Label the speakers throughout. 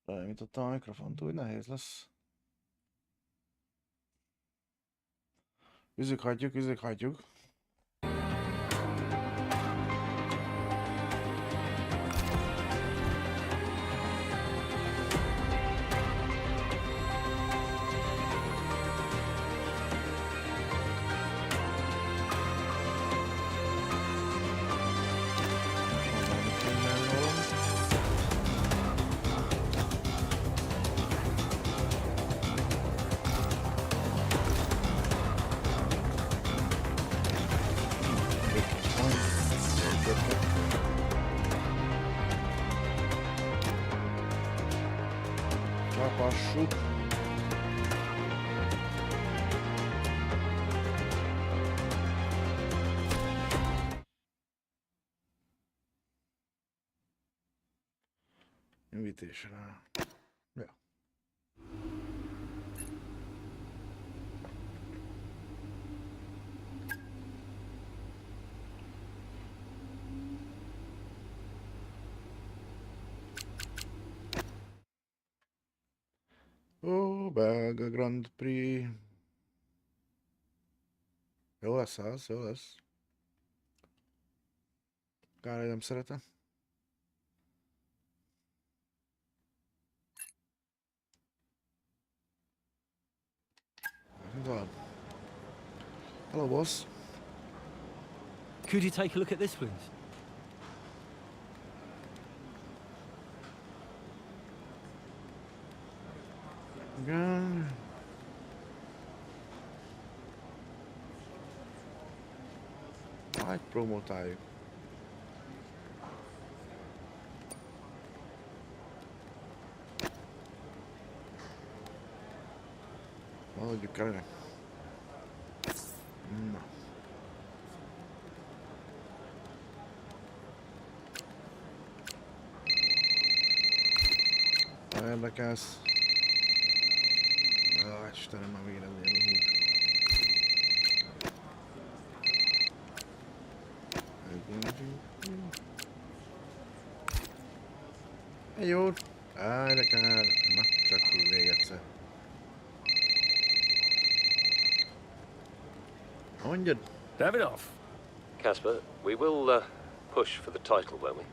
Speaker 1: Beállítottam a mikrofont, úgy nehéz lesz. Üzzük, hagyjuk. Csapassuk. Invitation rá. Ja. Ó, belga Grand Prix. Jó lesz az, jó lesz. Kár, hogy nem szeretem. Hello, boss.
Speaker 2: Could you take a look at this, please?
Speaker 1: Igen. Hát promotáljuk. Haladjuk el. Na. Érdekelsz. Istenem, már végre nem hív. Egy jó. De kár. Na, csak hív még egyszer. Mondjad.
Speaker 3: Davidoff.
Speaker 4: Casper, we will push for the title, won't we?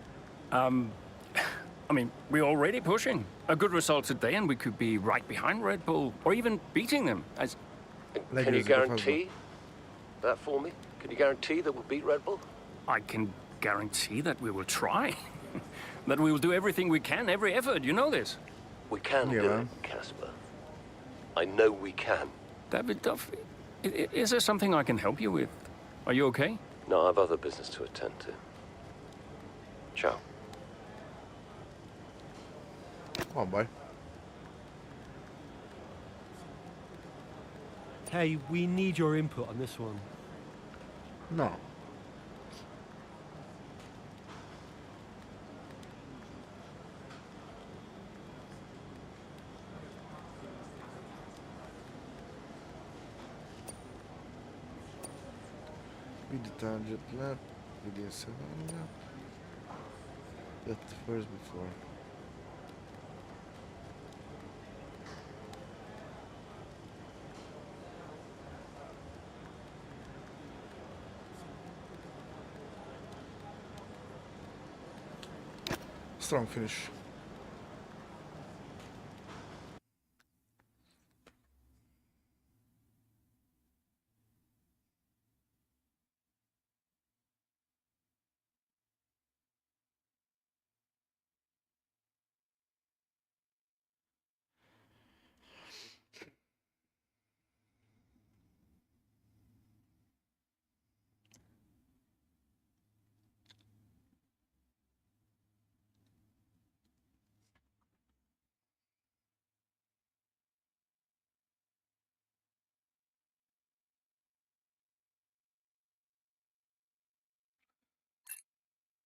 Speaker 3: I mean, we're already pushing. A good result today and we could be right behind Red Bull, or even beating them.
Speaker 4: Can you guarantee that for me? Can you guarantee that we'll beat Red Bull?
Speaker 3: I can guarantee that we will try. That we will do everything we can, every effort, you know this.
Speaker 4: We can do it, Casper. I know we can.
Speaker 3: Davidoff, is there something I can help you with? Are you okay?
Speaker 4: No, I have other business to attend to. Ciao.
Speaker 1: Come on, boy.
Speaker 2: Hey, we need your input on this one.
Speaker 1: No. Read the target lap, within 7 lap. That's the first before. Strong finish.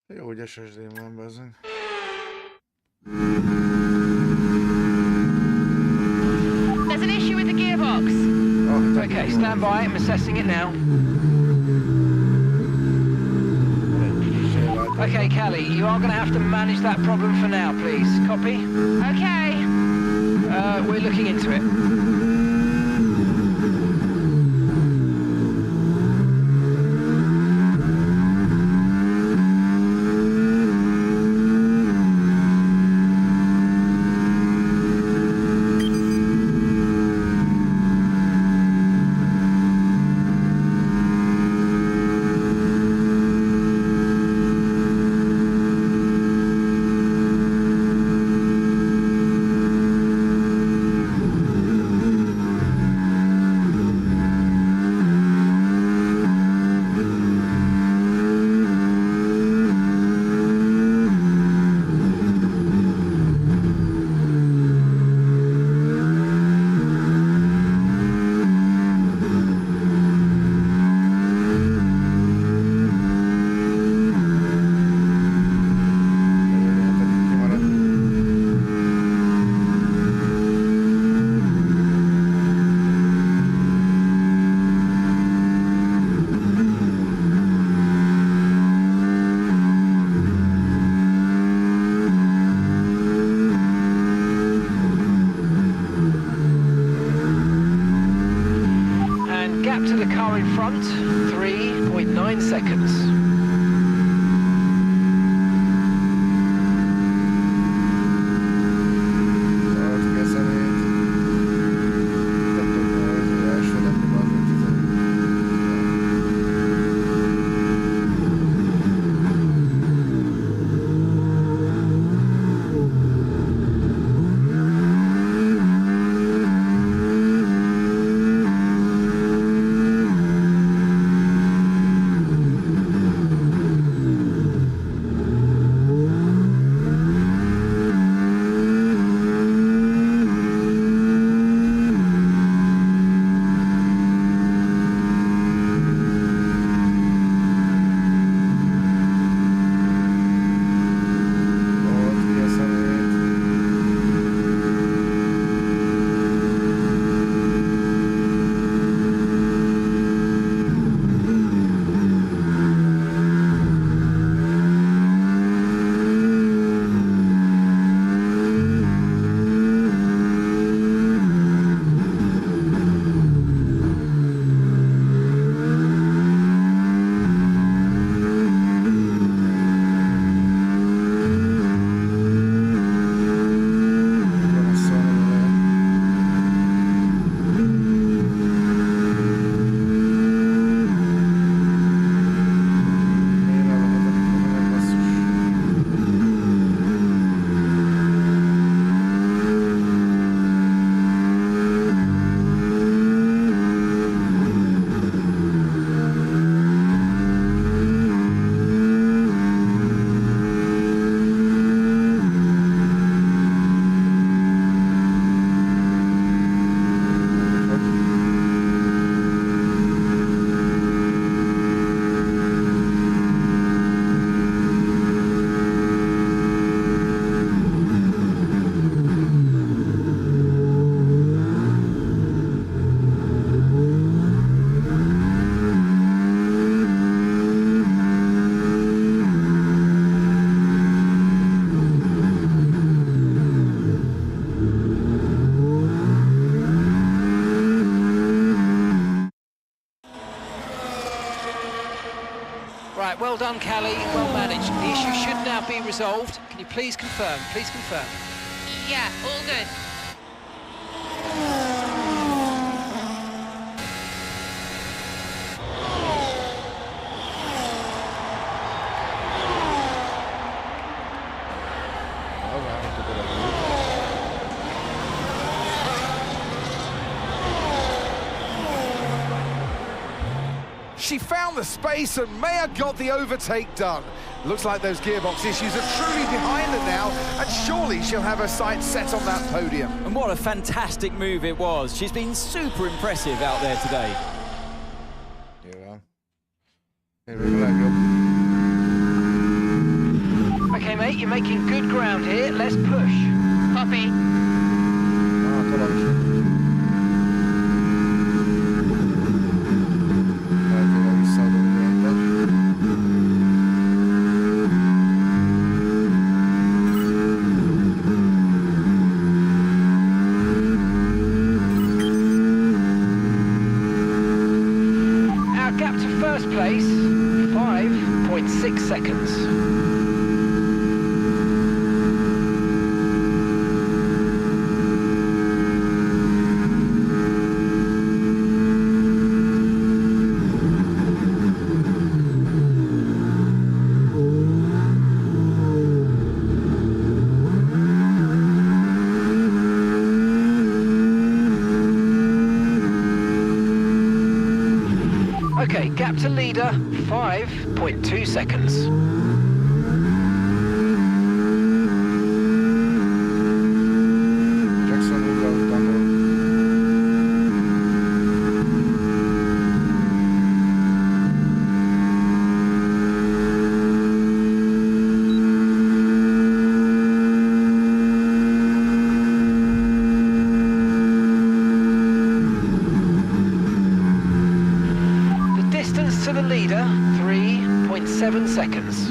Speaker 1: Jó, hogy SSD-n van bezzeg.
Speaker 5: There's an issue with the gearbox.
Speaker 1: Oh,
Speaker 6: Okay, stand by. I'm assessing it now. Okay, Callie, you are going to have to manage that problem for now, please. Copy?
Speaker 5: Okay.
Speaker 6: We're looking into it. Gap to the car in front, 3.9 seconds. Right, well done, Callie, well managed. The issue should now be resolved. Can you please confirm? Please confirm.
Speaker 5: Yeah, all good.
Speaker 7: She found the space and Maya got the overtake done. Looks like those gearbox issues are truly behind her now, and surely she'll have her sights set on that podium.
Speaker 8: And what a fantastic move it was. She's been super impressive out there today.
Speaker 6: Okay, mate, you're making good ground here. Let's push.
Speaker 5: Copy.
Speaker 6: Okay, gap to leader, 5.2 seconds.
Speaker 1: Jackson will go down there.
Speaker 6: Distance to the leader, 3.7 seconds.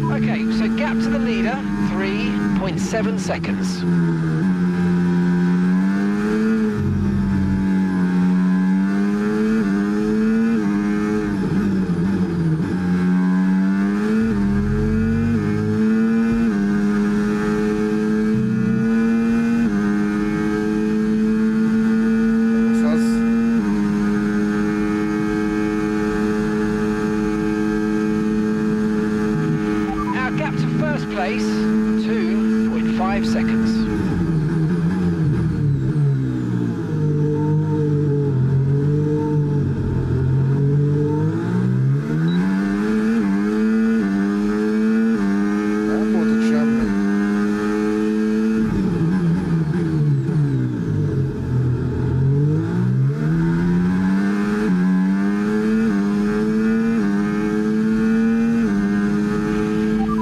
Speaker 6: Okay, so gap to the leader, 3.7 seconds. Our gap to first place, 2.5 seconds.
Speaker 1: Nem volt itt semmi.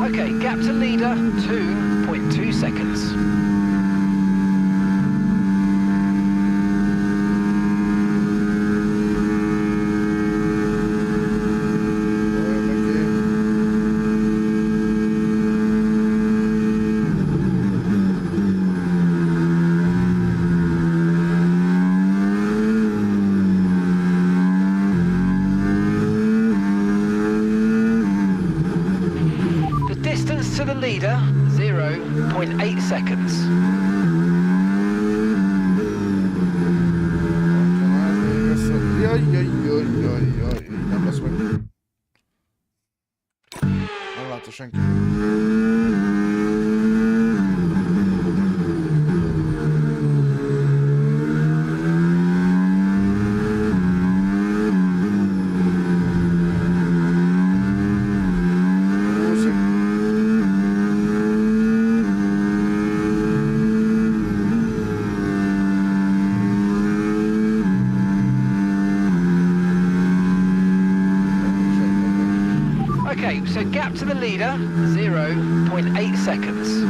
Speaker 6: Okay, gap to leader, 2.2 seconds. The distance to the leader, 0.8 seconds.
Speaker 1: Jaj, jaj, jaj, jaj, jaj. Nem lesz meg. Nem látta senki. Ó, szép.
Speaker 6: Okay, so gap to the leader, 0.8 seconds.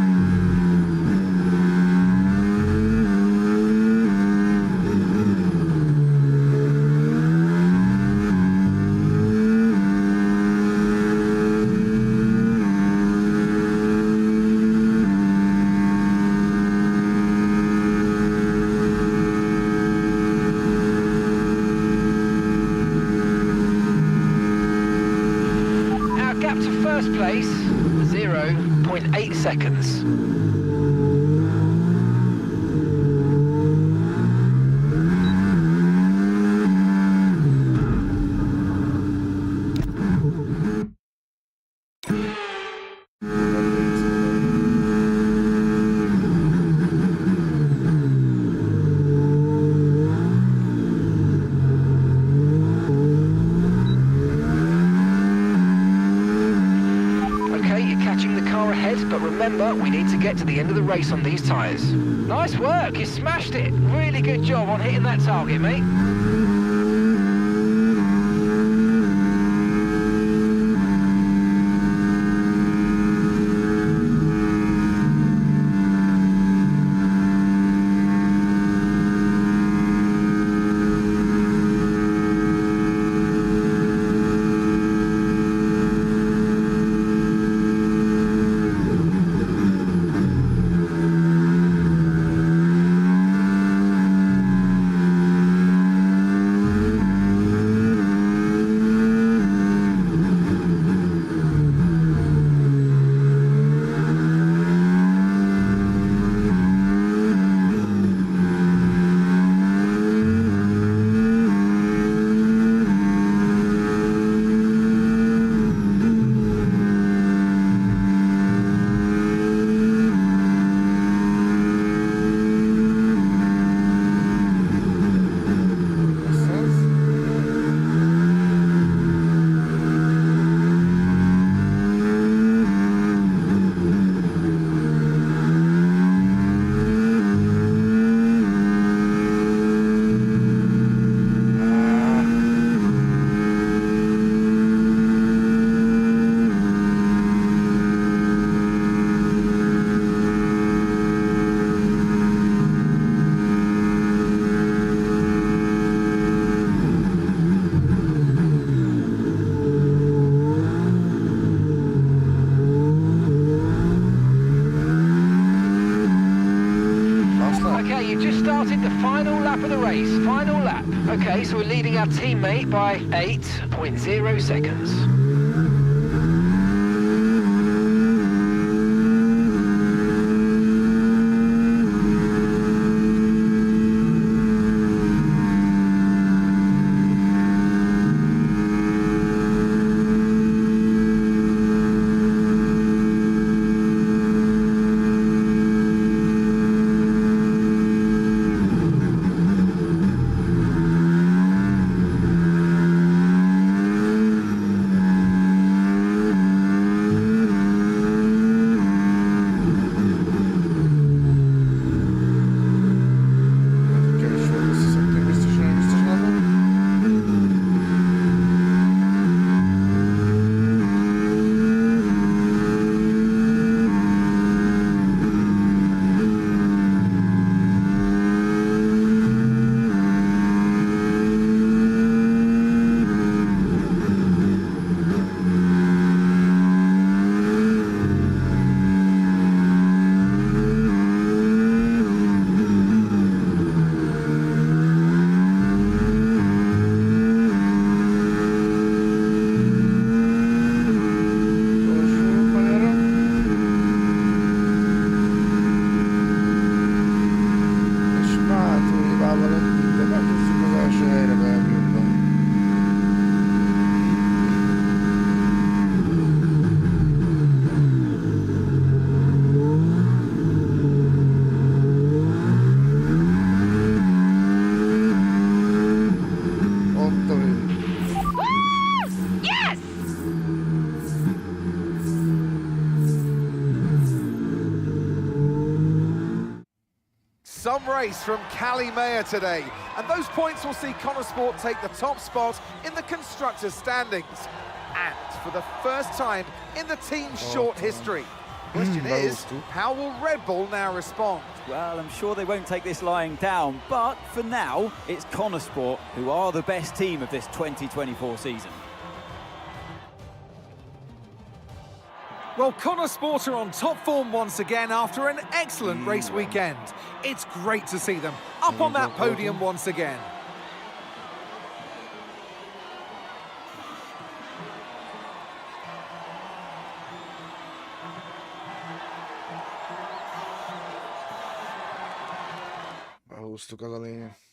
Speaker 6: Our gap to first place, 0.8 seconds. Okay, you're catching the car ahead, but remember, we need to get to the end of the race on these tyres. Nice work, you smashed it. Really good job on hitting that target, mate. Okay, you've just started the final lap of the race. Final lap. Okay, so we're leading our teammate by 8.0 seconds.
Speaker 7: Some race from Cali Mayer today, and those points will see Connor Sport take the top spot in the constructors' standings. And for the first time in the team's short history. Question is, how will Red Bull now respond?
Speaker 8: Well, I'm sure they won't take this lying down, but for now, it's Connor Sport who are the best team of this 2024 season.
Speaker 7: Well, Connor Sport are on top form once again after an excellent race weekend. It's great to see them up on that podium once again.
Speaker 1: Behúztuk, az a lényeg.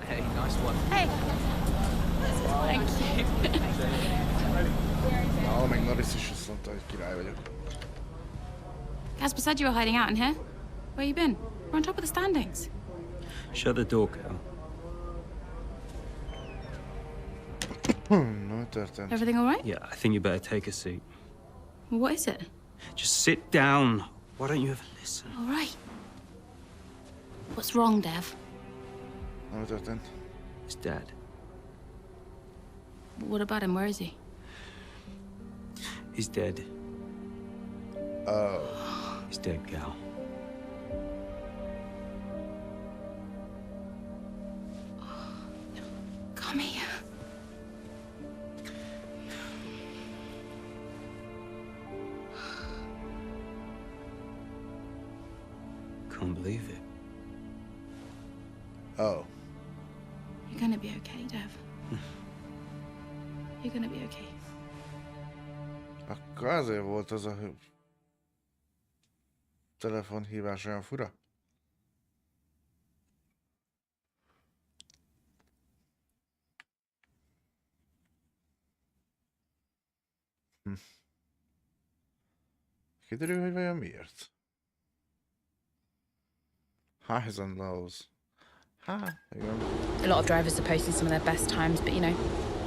Speaker 2: Hey, nice one.
Speaker 5: Hey. Thank you.
Speaker 1: Na, meg Norris is azt mondta, hogy király vagyok.
Speaker 5: Casper said you were hiding out in here. Where you been? We're on top of the standings.
Speaker 2: Shut the door, Cal.
Speaker 1: No történt.
Speaker 5: Everything all right?
Speaker 2: Yeah, I think you better take a seat.
Speaker 5: Well, what is it?
Speaker 2: Just sit down. Why don't you ever listen?
Speaker 5: All right. What's wrong, Dev?
Speaker 1: No történt.
Speaker 2: It's Dad.
Speaker 5: What about him? Where is he?
Speaker 2: He's dead.
Speaker 1: Oh.
Speaker 2: He's dead, Cal.
Speaker 5: Come here.
Speaker 2: Can't believe it.
Speaker 1: Oh.
Speaker 5: You're gonna be okay, Dev. You're gonna be okay.
Speaker 1: Akkor azért volt az a telefonhívás olyan fura? Kiderül, hogy vajon miért? Highs and lows. Igen.
Speaker 5: A lot of drivers are posting some of their best times, but you know,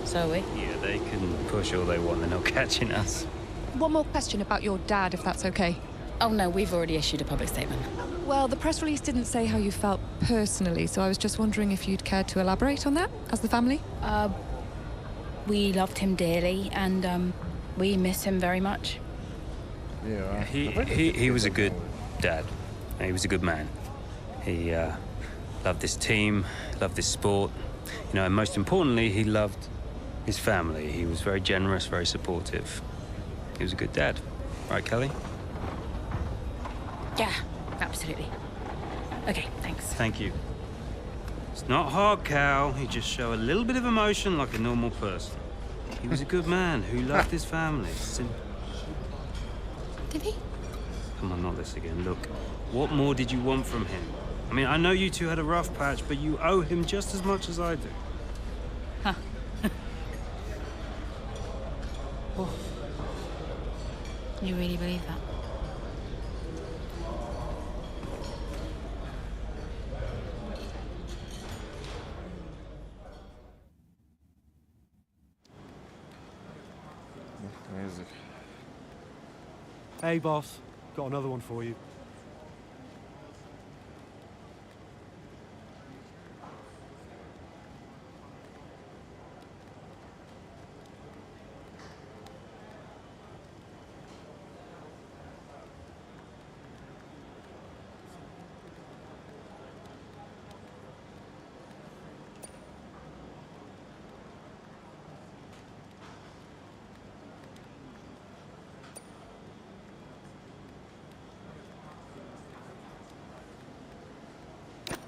Speaker 5: so are we.
Speaker 2: Yeah, they can push all they want, they're not catching us.
Speaker 9: One more question about your dad, if that's okay.
Speaker 5: Oh no, we've already issued a public statement.
Speaker 9: Well, the press release didn't say how you felt personally, so I was just wondering if you'd care to elaborate on that, as the family?
Speaker 5: We loved him dearly, and we miss him very much.
Speaker 1: Yeah.
Speaker 2: He was a good
Speaker 10: dad. He was a good man. He loved this team, loved this sport, you know, and most importantly, he loved his family. He was very generous, very supportive. He was a good dad. Right, Kelly?
Speaker 5: Yeah, absolutely. Okay, thanks.
Speaker 10: Thank you. It's not hard, Cal. You just show a little bit of emotion like a normal person. He was a good man who loved his family.
Speaker 5: Did he?
Speaker 10: Come on, not this again. Look, what more did you want from him? I mean, I know you two had a rough patch, but you owe him just as much as I do.
Speaker 5: Huh. Oh. You really believe that?
Speaker 1: Nézzük.
Speaker 2: Hey, boss. Got another one for you.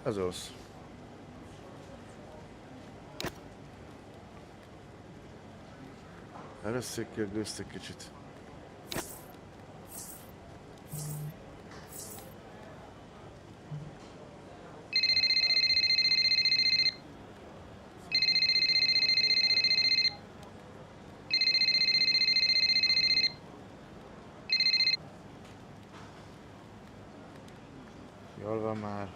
Speaker 1: Az az. Először ki a gőzt egy kicsit. Jól van már.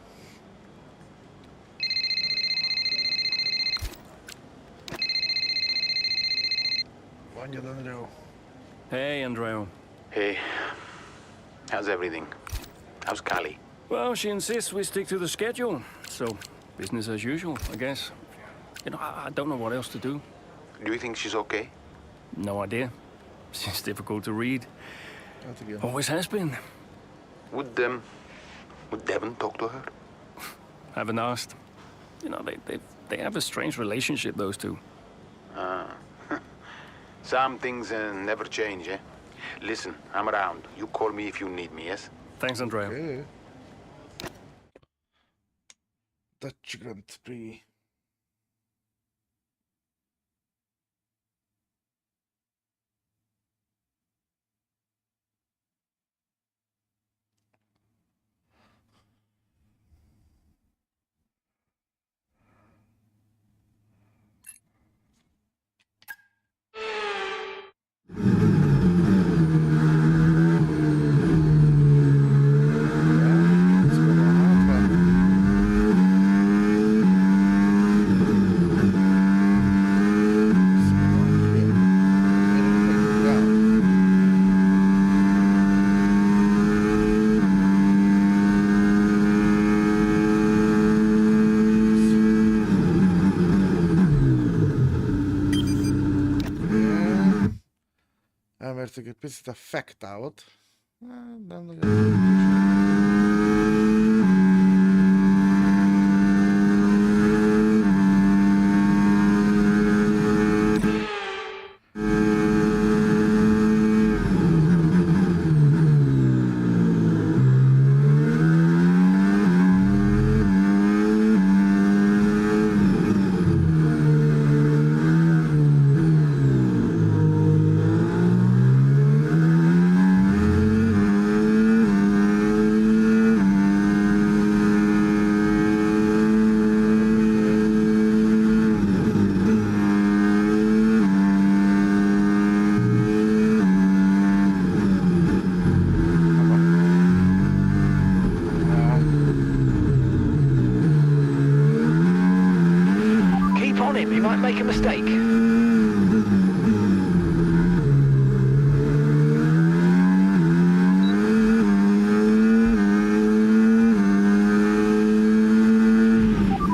Speaker 1: Andrew.
Speaker 3: Hey, Andrew.
Speaker 11: Hey, how's everything? How's Callie?
Speaker 3: Well, she insists we stick to the schedule, so business as usual, I guess. You know, I don't know what else to do.
Speaker 11: Do you think she's okay?
Speaker 3: No idea. She's difficult to read. Always has been.
Speaker 11: Would Devon talk to her?
Speaker 3: Haven't asked. You know, they have a strange relationship, those two.
Speaker 11: Some things never change, eh? Listen, I'm around. You call me if you need me, yes?
Speaker 3: Thanks, Andrea.
Speaker 1: Okay. Dutch Grand Prix. Elmertük egy picit a fact-out. Nem nagyon.
Speaker 6: Make a mistake.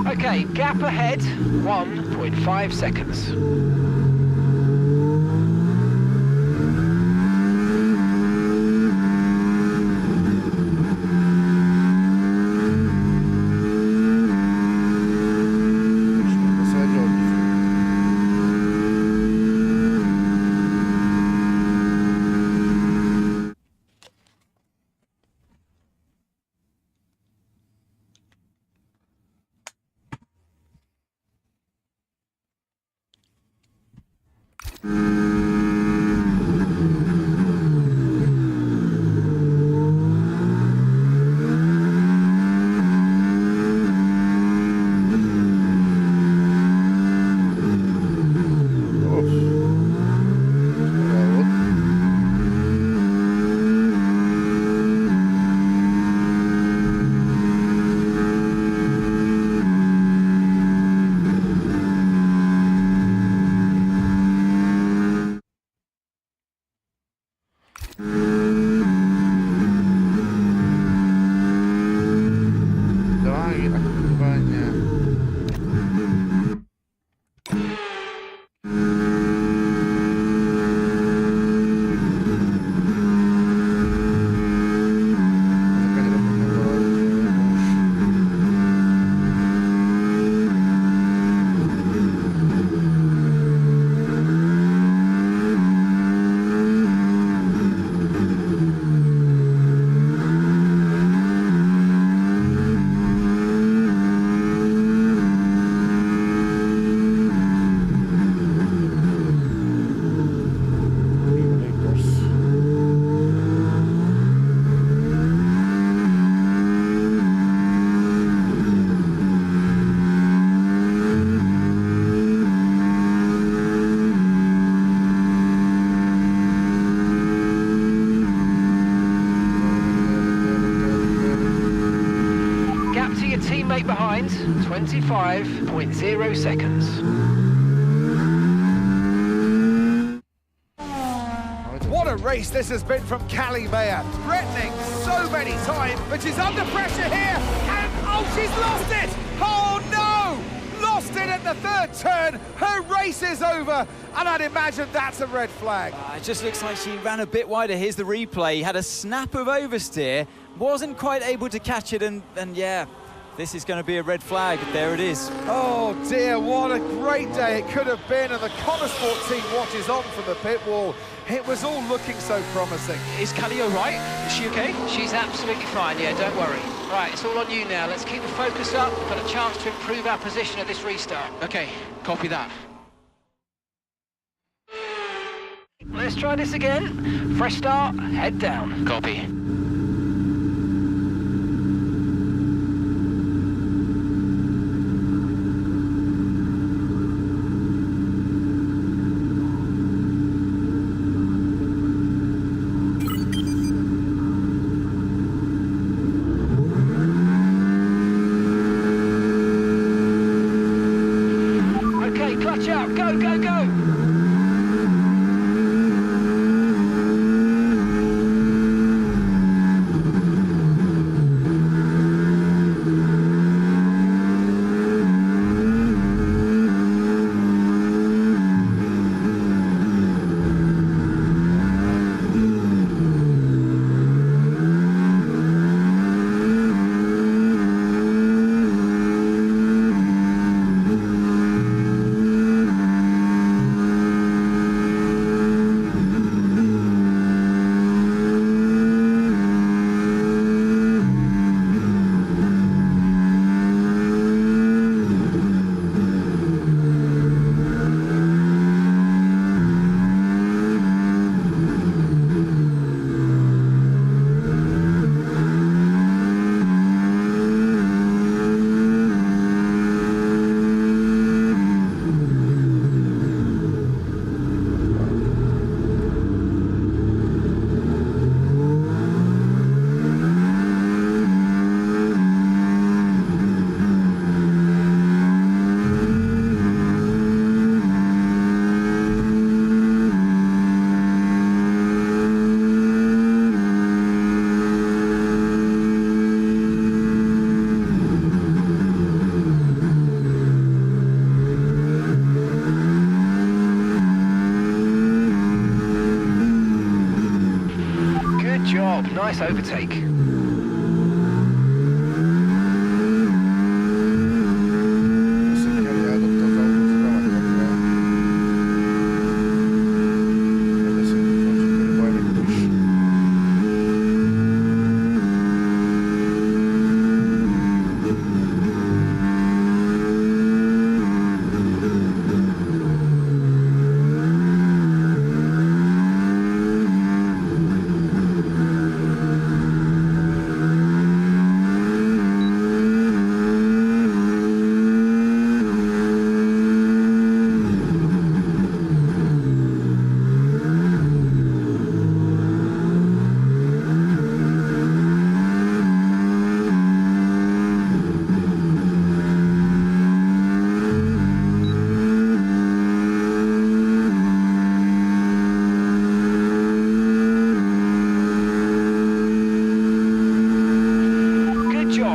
Speaker 6: Okay, gap ahead, 1.5 seconds. teammate behind, 25.0 seconds.
Speaker 7: What a race this has been from Callie Mayer. Threatening so many times, but she's under pressure here. And, oh, she's lost it! Oh, no! Lost it at the third turn. Her race is over. And I'd imagine that's a red flag.
Speaker 8: It just looks like she ran a bit wider. Here's the replay. Had a snap of oversteer. Wasn't quite able to catch it. And yeah, this is going to be a red flag. There it is.
Speaker 7: Oh, dear. What a great day it could have been. And the Connosport team watches on from the pit wall. It was all looking so promising.
Speaker 6: Is Callie all right? Is she okay? She's absolutely fine, yeah, don't worry. Right, it's all on you now. Let's keep the focus up. We've got a chance to improve our position at this restart. Okay, copy that. Let's try this again. Fresh start, head down. Copy. Clutch out, go, go, go! Nice overtake.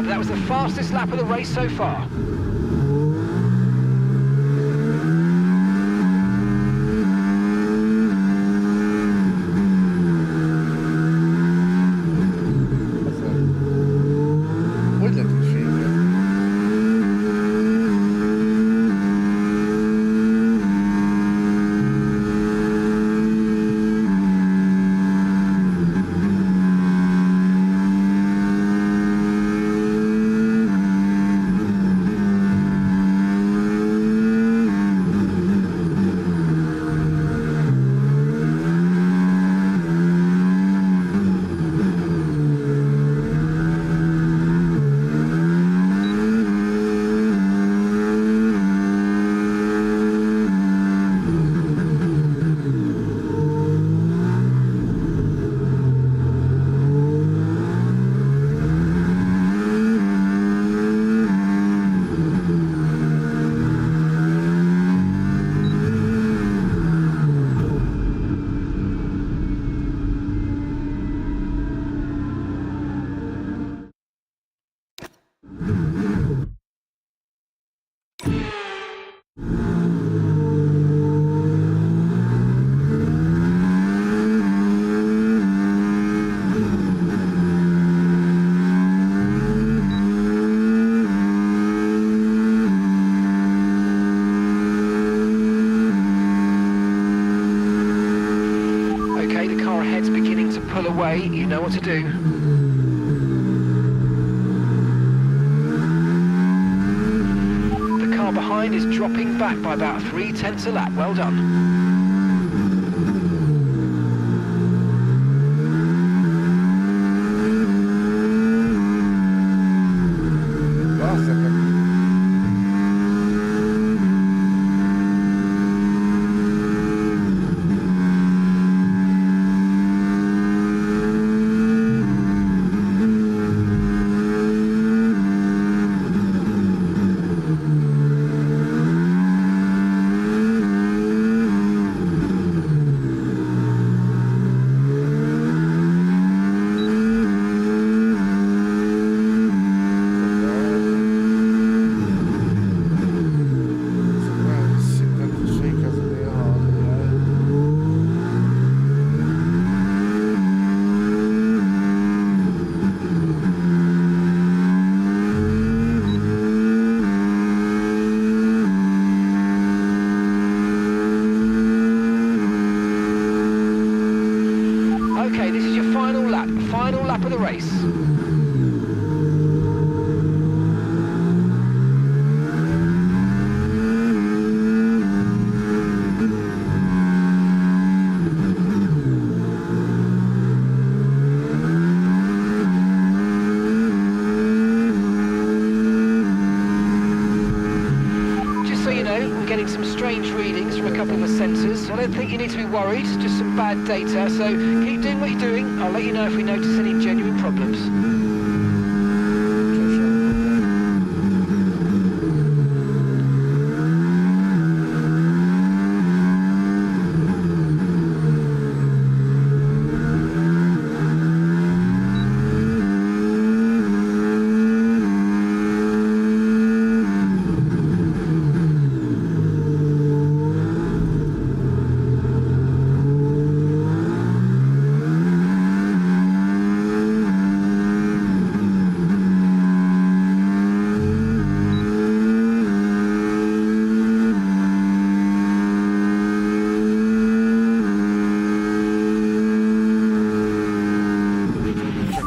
Speaker 6: That was the fastest lap of the race so far. what to do. The car behind is dropping back by about 0.3 a lap. Well done. Final lap of the race. Just so you know, we're getting some strange readings from a couple of the sensors. I don't think you need to be worried, just some bad data, so keep doing what you're doing. I'll let you know if we notice any genuine problems.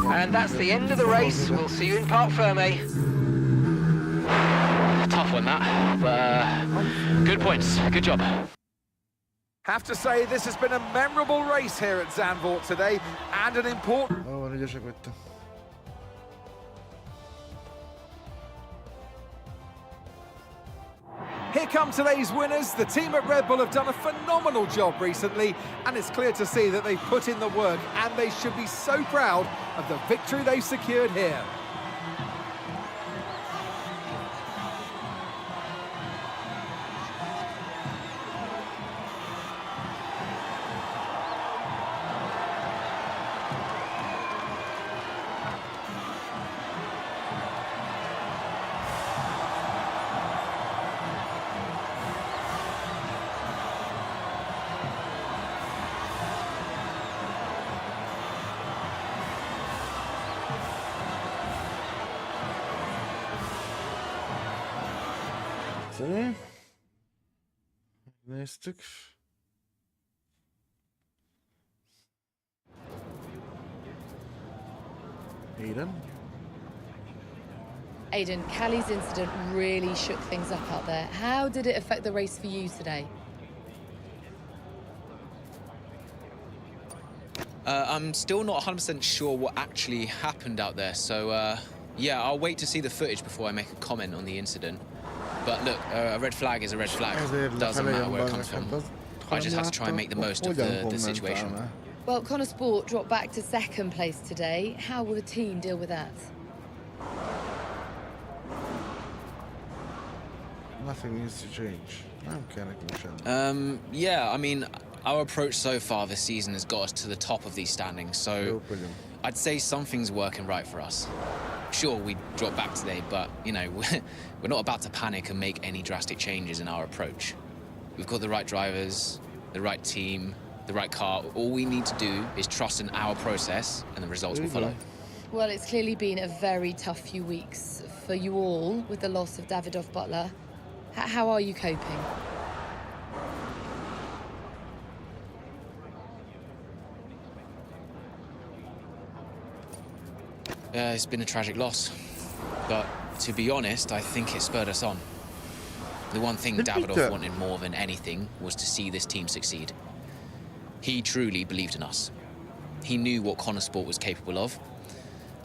Speaker 6: And that's the end of the race. We'll see you in Parc Fermé.
Speaker 12: Tough one, that. But good points. Good job.
Speaker 7: Have to say, this has been a memorable race here at Zandvoort today, and an important...
Speaker 1: Oh, van ügyesek vagytok.
Speaker 7: Here come today's winners. The team at Red Bull have done a phenomenal job recently, and it's clear to see that they've put in the work, and they should be so proud of the victory they've secured here.
Speaker 1: Néztük. Aiden.
Speaker 13: Aiden, Callie's incident really shook things up out there. How did it affect the race for you today?
Speaker 14: I'm still not 100% sure what actually happened out there, so yeah, I'll wait to see the footage before I make a comment on the incident. But look, a red flag is a red flag. Doesn't matter where it comes from. I just have to try and make the most of the situation.
Speaker 13: Well, Connor Sport dropped back to second place today. How will the team deal with that?
Speaker 1: Nothing needs to change.
Speaker 14: Yeah, I mean, our approach so far this season has got us to the top of these standings, so I'd say something's working right for us. Sure, we dropped back today, but, you know, we're not about to panic and make any drastic changes in our approach. We've got the right drivers, the right team, the right car. All we need to do is trust in our process, and the results will follow.
Speaker 13: Well, it's clearly been a very tough few weeks for you all with the loss of Davidoff Butler. How are you coping?
Speaker 14: It's been a tragic loss. But to be honest, I think it spurred us on. The one thing Davidoff wanted more than anything was to see this team succeed. He truly believed in us. He knew what Connor Sport was capable of,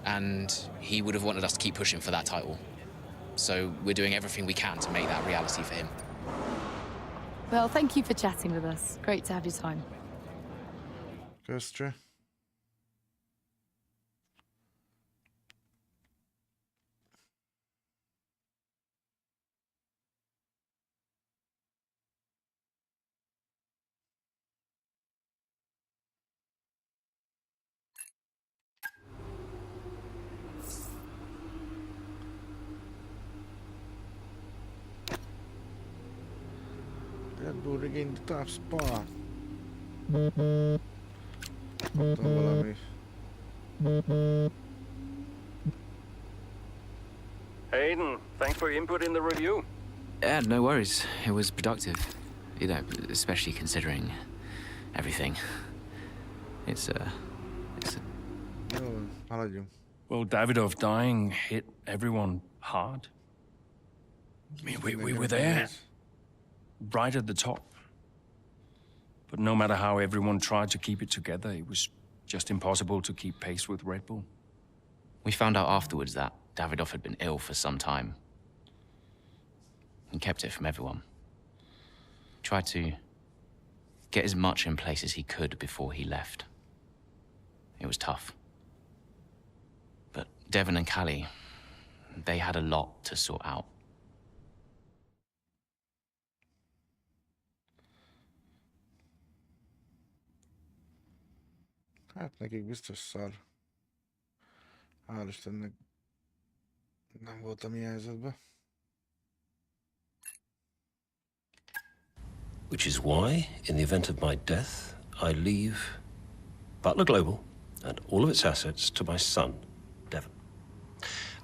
Speaker 14: and he would have wanted us to keep pushing for that title. So we're doing everything we can to make that reality for him.
Speaker 13: Well, thank you for chatting with us. Great to have your time.
Speaker 1: Köszönöm. Red Bull regained the top spot. Kaptam valami.
Speaker 3: Hayden, thanks for your input in the review.
Speaker 12: Yeah, no worries. It was productive. You know, especially considering everything. It's
Speaker 1: Jó, haladjunk.
Speaker 3: Well, Davidoff dying hit everyone hard. I mean, we were there, right at the top. But no matter how everyone tried to keep it together, it was just impossible to keep pace with Red Bull.
Speaker 12: We found out afterwards that Davidoff had been ill for some time. He kept it from everyone. Tried to get as much in place as he could before he left. It was tough. But Devon and Callie, they had a lot to sort out.
Speaker 1: Hát nekik biztos szar. Hál' Istennek nem voltam ilyen helyzetben.
Speaker 4: Which is why, in the event of my death, I leave Butler Global and all of its assets to my son, Devon.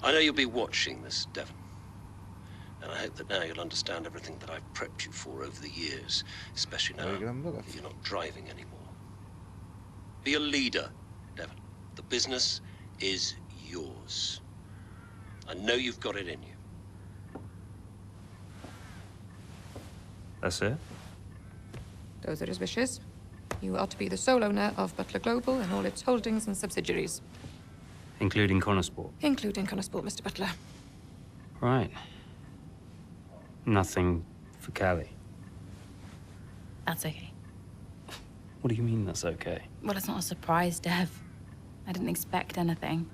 Speaker 4: I know you'll be watching this, Devon. And I hope that now you'll understand everything that I've prepped you for over the years, especially now that you're not driving anymore. Be a leader, Devon. The business is yours. I know you've got it in you.
Speaker 10: That's it?
Speaker 9: Those are his wishes. You are to be the sole owner of Butler Global and all its holdings and subsidiaries.
Speaker 10: Including Connor Sport?
Speaker 9: Including Connor Sport, Mr. Butler.
Speaker 10: Right. Nothing for Callie?
Speaker 5: That's okay.
Speaker 10: What do you mean that's okay?
Speaker 5: Well, it's not a surprise, Dev. I didn't expect anything.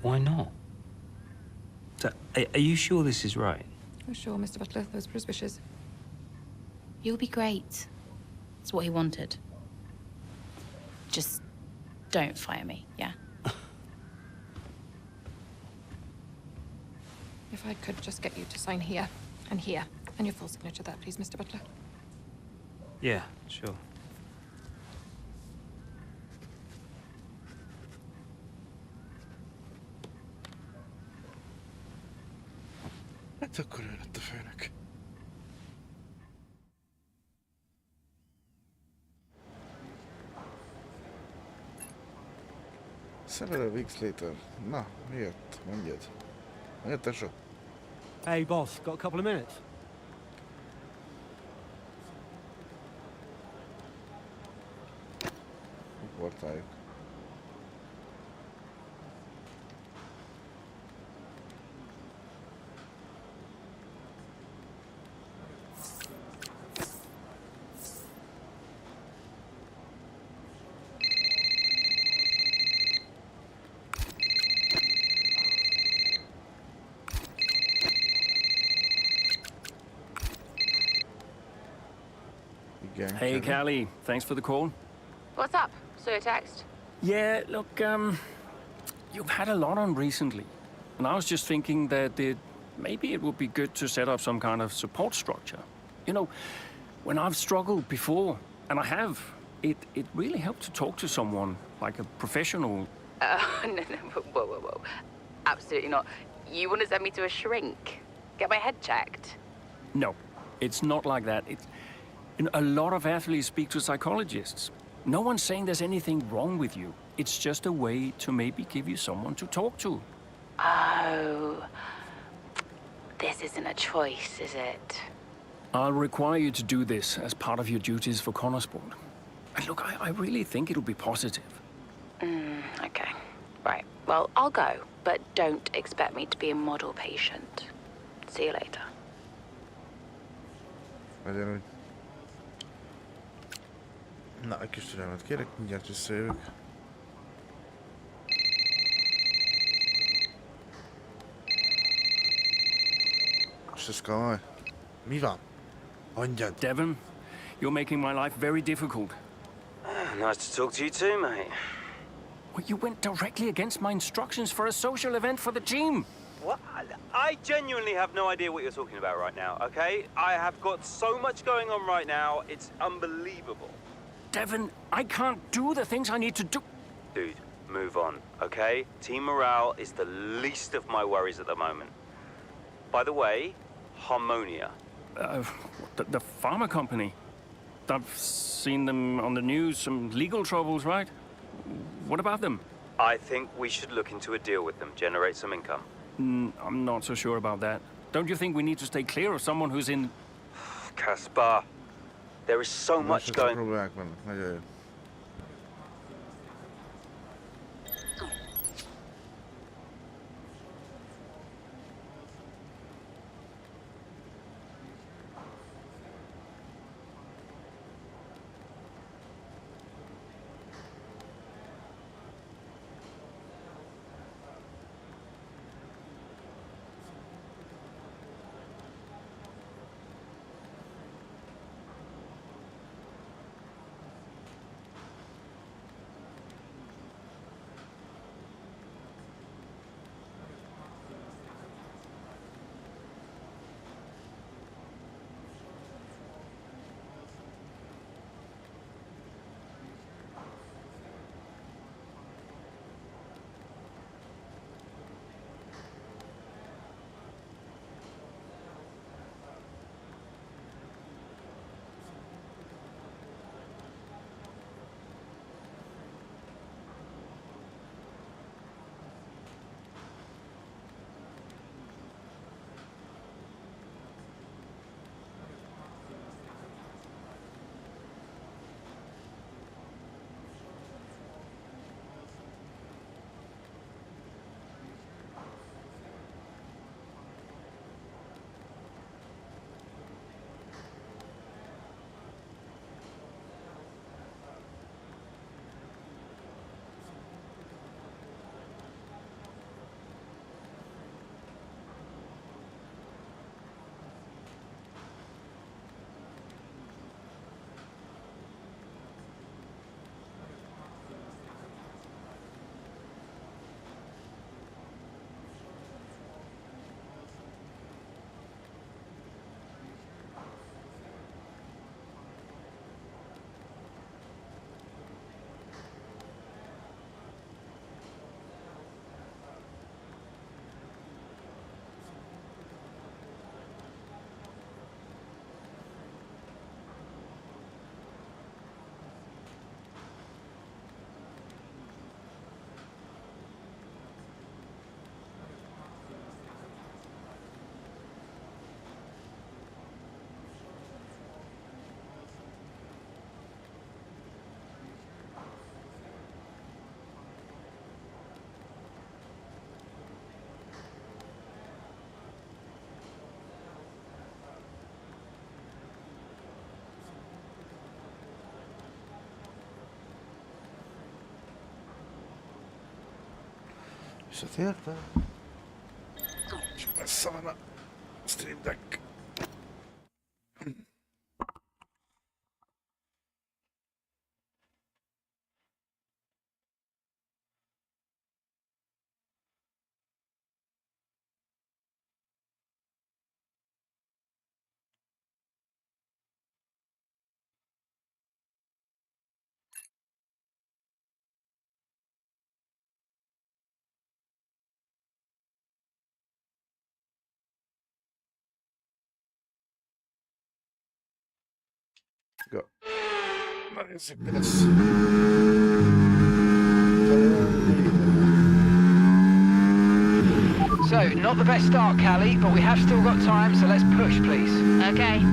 Speaker 10: Why not? So, are you sure this is right?
Speaker 9: Oh, sure, Mr. Butler. Those were his wishes.
Speaker 5: You'll be great. It's what he wanted. Just don't fire me, yeah?
Speaker 9: If I could just get you to sign here, and your full signature there, please, Mr. Butler.
Speaker 10: Yeah, sure.
Speaker 1: Hát akkor ő lett a főnök. 7 weeks later. Na, miért? Mondjad. Miért, tesó?
Speaker 2: Hey, boss, got a couple of minutes?
Speaker 1: Portáljuk.
Speaker 3: Hey, Callie. Thanks for the call.
Speaker 13: What's up? Saw your text.
Speaker 3: Yeah, look, you've had a lot on recently. And I was just thinking that maybe it would be good to set up some kind of support structure. You know, when I've struggled before, and I have, it really helped to talk to someone, like a professional.
Speaker 13: No, whoa. Absolutely not. You want to send me to a shrink? Get my head checked?
Speaker 3: No, it's not like that. You know, a lot of athletes speak to psychologists. No one's saying there's anything wrong with you. It's just a way to maybe give you someone to talk to.
Speaker 5: Oh. This isn't a choice, is it?
Speaker 3: I'll require you to do this as part of your duties for Connorsport. And look, I really think it'll be positive.
Speaker 5: Okay. Right. Well, I'll go, but don't expect me to be a model patient. See you later.
Speaker 1: Legyen úgy. Na, egy kis türelmet kérek, mindjárt visszajövök. És ez komoly. Mi van? Mondjad.
Speaker 3: Devon, you're making my life very difficult.
Speaker 15: Nice to talk to you too, mate.
Speaker 3: Well, you went directly against my instructions for a social event for the team.
Speaker 15: What? I genuinely have no idea what you're talking about right now, okay? I have got so much going on right now, it's unbelievable.
Speaker 3: Devon, I can't do the things I need to do.
Speaker 15: Dude, move on, okay? Team morale is the least of my worries at the moment. By the way, Harmonia.
Speaker 3: The pharma company. I've seen them on the news, some legal troubles, right? What about them?
Speaker 15: I think we should look into a deal with them, generate some income.
Speaker 3: I'm not so sure about that. Don't you think we need to stay clear of someone who's in...
Speaker 15: Kaspar, there is so much going...
Speaker 1: Visszatértem. Csak messze van a Stream Deck. Go. Na nézzük, mi lesz.
Speaker 6: So, not the best start, Callie, but we have still got time, so let's push, please.
Speaker 5: Okay.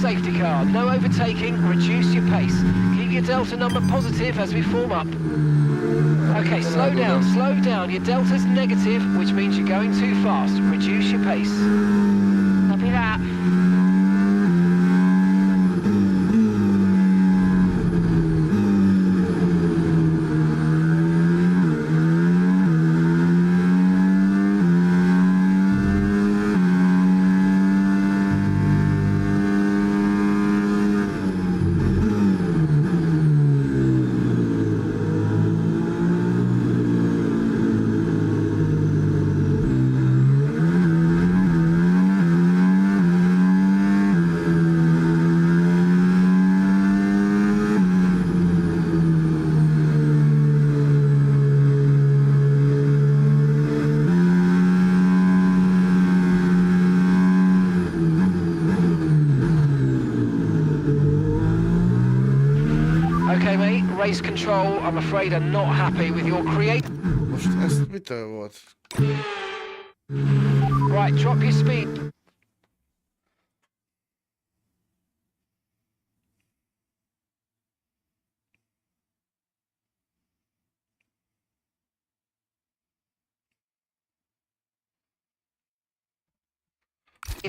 Speaker 6: Safety car, no overtaking, reduce your pace. Keep your delta number positive as we form up. Okay, slow down. Your delta's negative, which means you're going too fast. Reduce your pace.
Speaker 5: Copy that.
Speaker 6: Okay, mate, race control, I'm afraid I'm not happy with your create.
Speaker 1: Most ezt mitől volt?
Speaker 6: Right, drop your speed.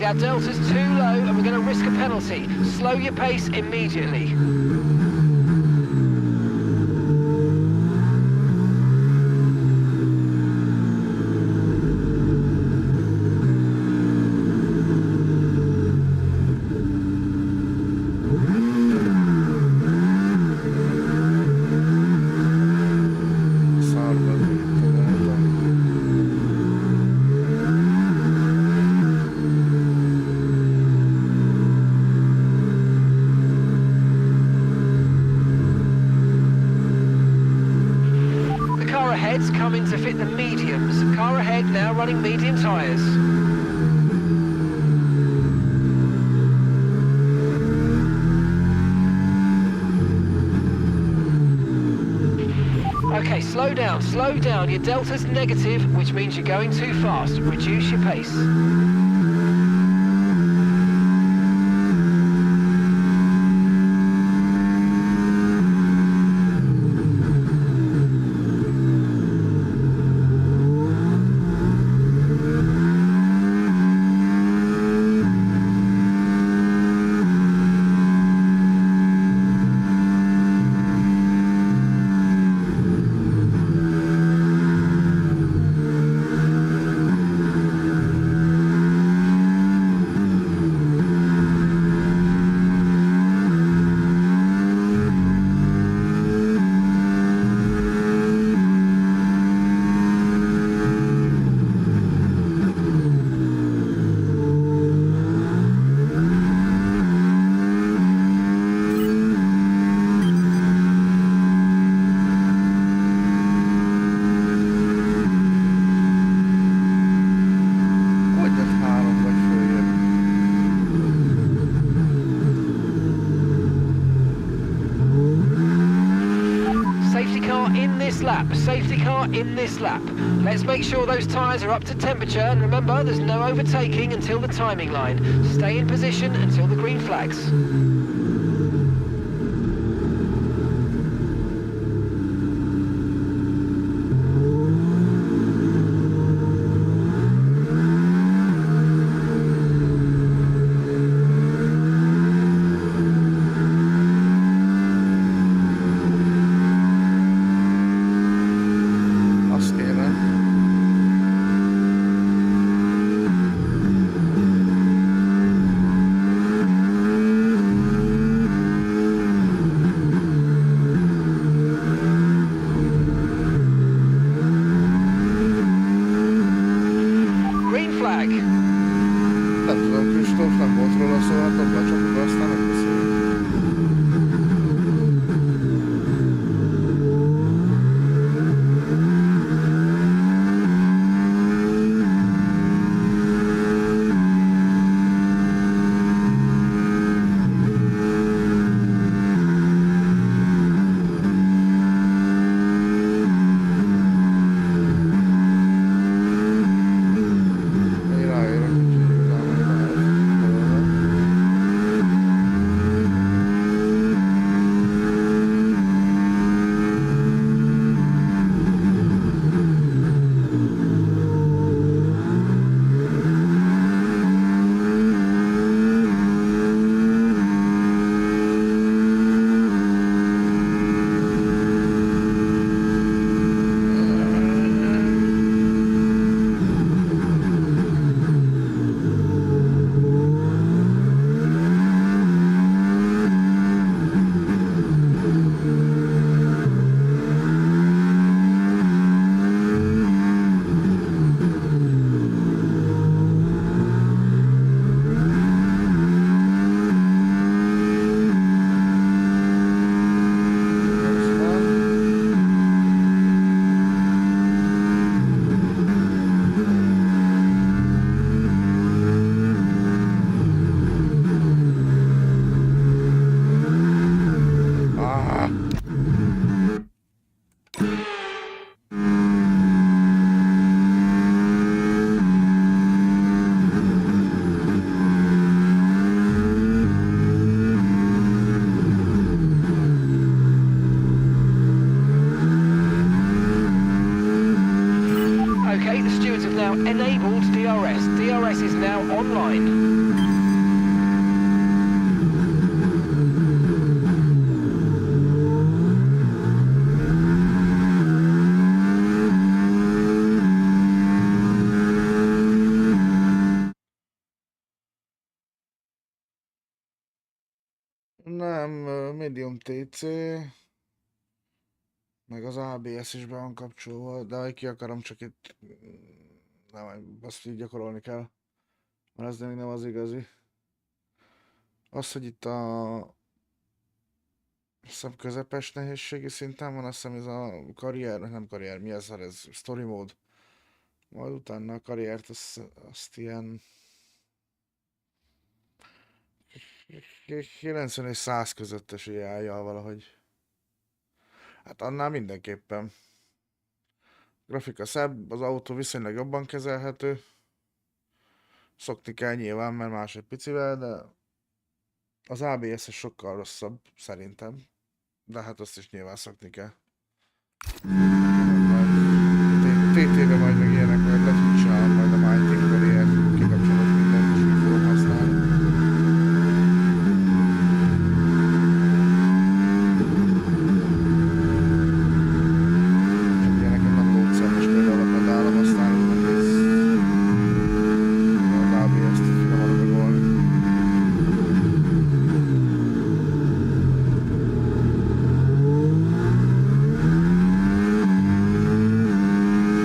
Speaker 6: Our delta's too low and we're going to risk a penalty. Slow your pace immediately. Ahead's coming to fit the mediums. Car ahead now running medium tyres. Okay, slow down. Your delta's negative, which means you're going too fast. Reduce your pace. this lap. Safety car in this lap. Let's make sure those tyres are up to temperature, and remember, there's no overtaking until the timing line. Stay in position until the green flags.
Speaker 1: Nem, medium TC, meg az ABS is be van kapcsolva, de ha ki akarom, csak itt nem, azt így gyakorolni kell, mert ez még nem az igazi. Az, hogy itt a közepes nehézségi szinten van, azt hiszem ez a karrier, nem karrier, mi ez story mód. Majd utána a karriert azt ilyen 90 és 100 közöttes AI-jal valahogy. Hát annál mindenképpen. Grafika szebb, az autó viszonylag jobban kezelhető. Szokni kell nyilván, mert más egy picivel, de az ABS-es sokkal rosszabb, szerintem. De hát azt is nyilván szokni kell. TT-be majd meg ilyenek, majd lehet, hogy csinálom majd a Mighty Career, kikapcsolok mindent, és úgy fogom használni. Csak ilyeneket nem módszeres, például a pedálom, aztán egész az ABS-t nem alapagolni.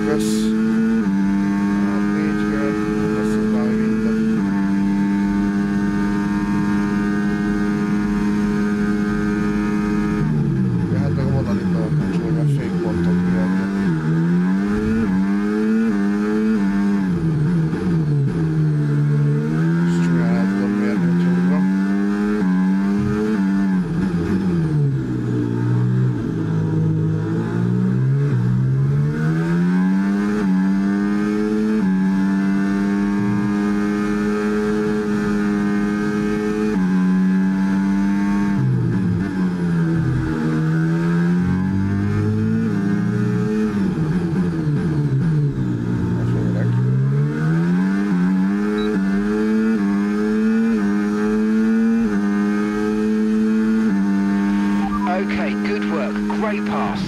Speaker 1: Kösz!
Speaker 6: Okay, good work. Great pass.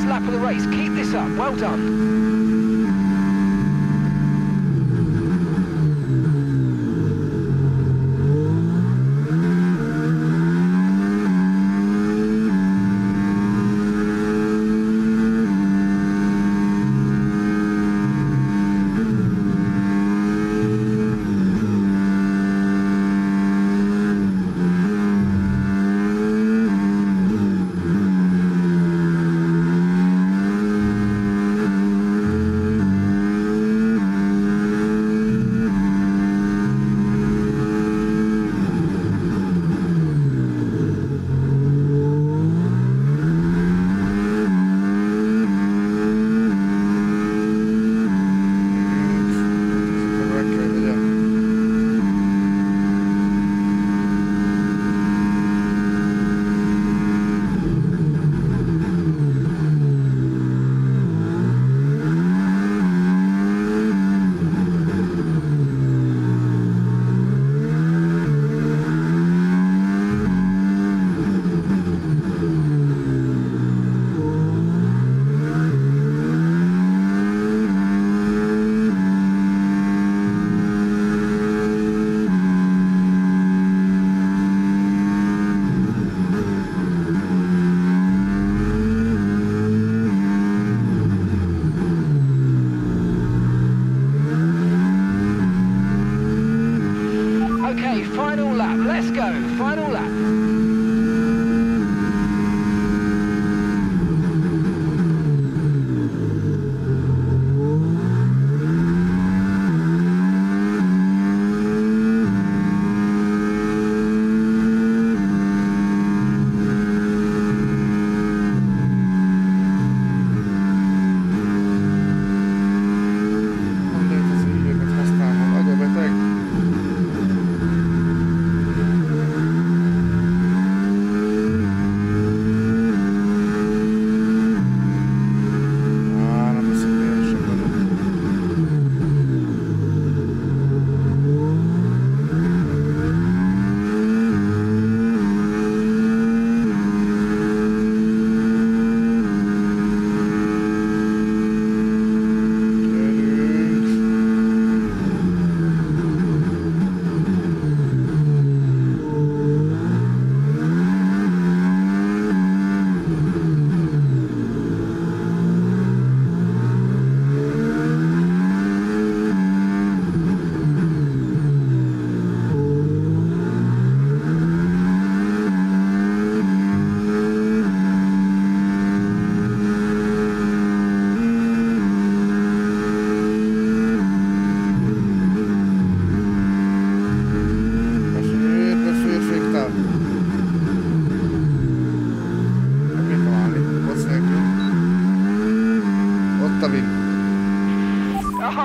Speaker 6: lap of the race. Keep this up. Well done.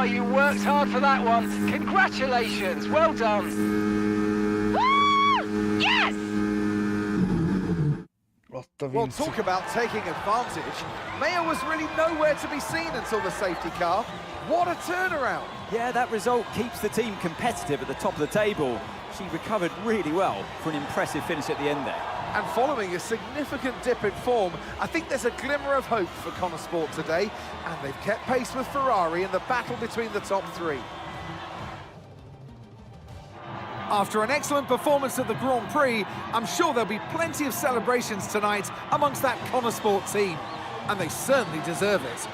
Speaker 6: Oh, you worked hard for that one. Congratulations. Well done.
Speaker 13: Yes!
Speaker 7: Well, talk about taking advantage. Mayer was really nowhere to be seen until the safety car. What a turnaround.
Speaker 8: Yeah, that result keeps the team competitive at the top of the table. She recovered really well for an impressive finish at the end there.
Speaker 7: And following a significant dip in form, I think there's a glimmer of hope for Connor Sport today, and they've kept pace with Ferrari in the battle between the top three. After an excellent performance at the Grand Prix, I'm sure there'll be plenty of celebrations tonight amongst that Connor Sport team, and they certainly deserve it.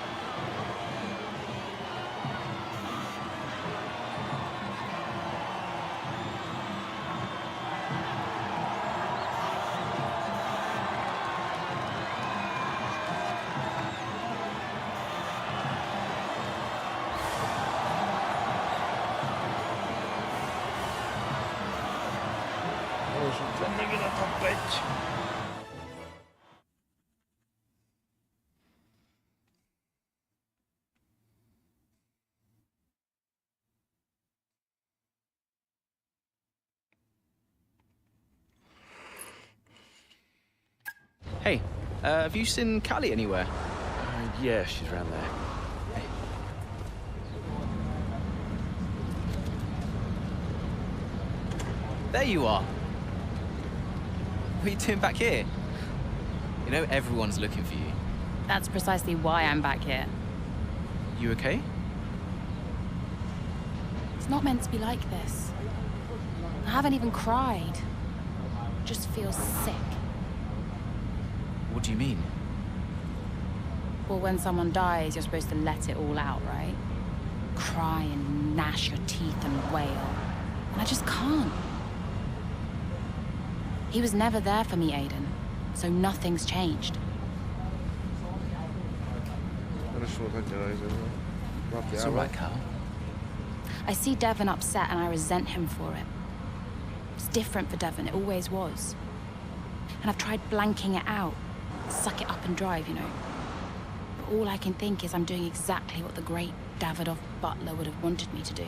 Speaker 12: Hey, have you seen Callie anywhere?
Speaker 10: Yeah, she's around there.
Speaker 12: There you are. What are you doing back here? You know, everyone's looking for you.
Speaker 5: That's precisely why I'm back here.
Speaker 12: You okay?
Speaker 5: It's not meant to be like this. I haven't even cried. Just feel sick.
Speaker 12: What do you mean?
Speaker 5: Well, when someone dies, you're supposed to let it all out, right? Cry and gnash your teeth and wail. And I just can't. He was never there for me, Aiden. So nothing's changed.
Speaker 12: It's all right, Cal.
Speaker 5: I see Devon upset and I resent him for it. It's different for Devon, it always was. And I've tried blanking it out. Suck it up and drive, you know. But all I can think is I'm doing exactly what the great Davidoff butler would have wanted me to do.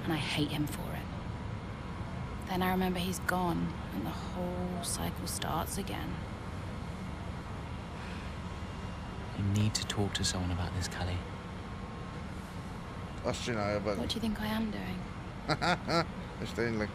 Speaker 5: And I hate him for it. Then I remember he's gone, and the whole cycle starts again.
Speaker 12: You need to talk to someone about this, Callie.
Speaker 1: Azt csinálja benne.
Speaker 5: What do you think I am doing?
Speaker 1: És tényleg.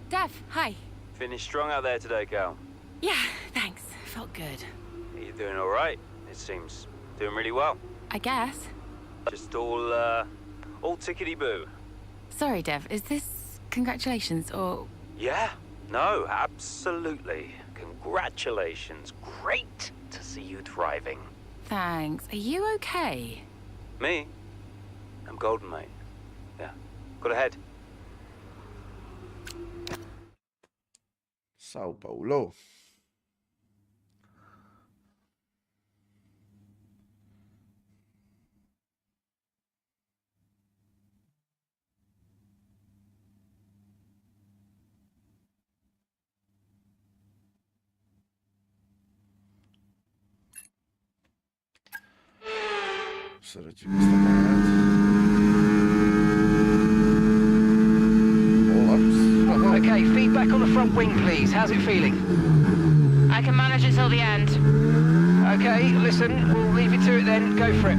Speaker 5: Dev, hi.
Speaker 15: Finished strong out there today, Cal.
Speaker 5: Yeah, thanks. Felt good.
Speaker 15: Are you doing all right? It seems doing really well.
Speaker 5: I guess.
Speaker 15: Just all tickety-boo.
Speaker 5: Sorry, Dev, is this congratulations or...
Speaker 15: Yeah, no, absolutely. Congratulations. Great to see you thriving.
Speaker 5: Thanks. Are you okay?
Speaker 15: Me? I'm golden, mate. Yeah. Got ahead.
Speaker 1: Sao Paulo. Szeretjük ezt a pályát.
Speaker 6: Okay, feedback on the front wing, please. How's it feeling?
Speaker 5: I can manage it till the end.
Speaker 6: Okay, listen, we'll leave you to it then. Go for it.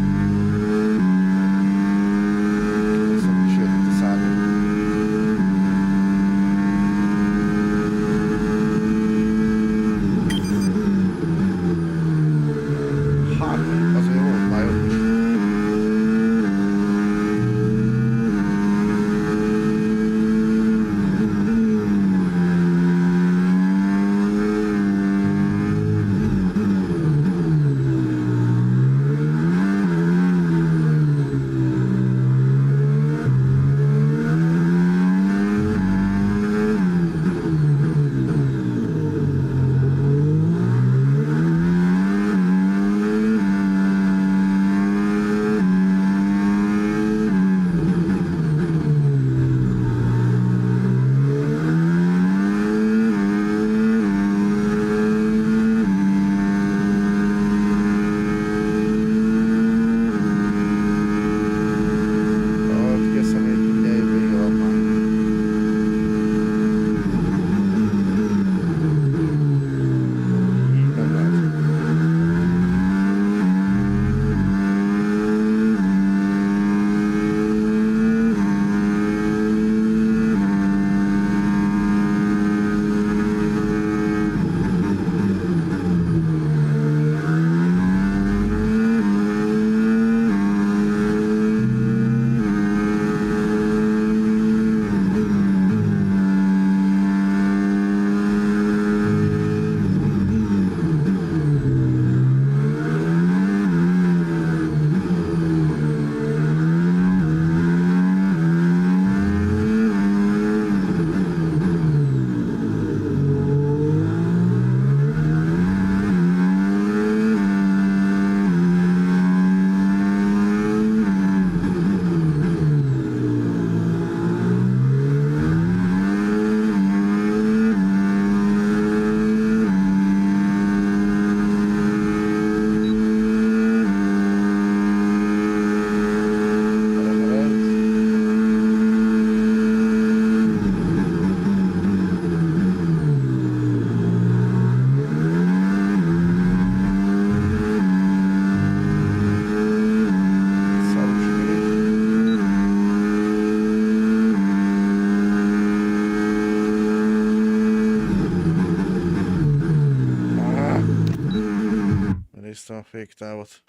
Speaker 1: távot.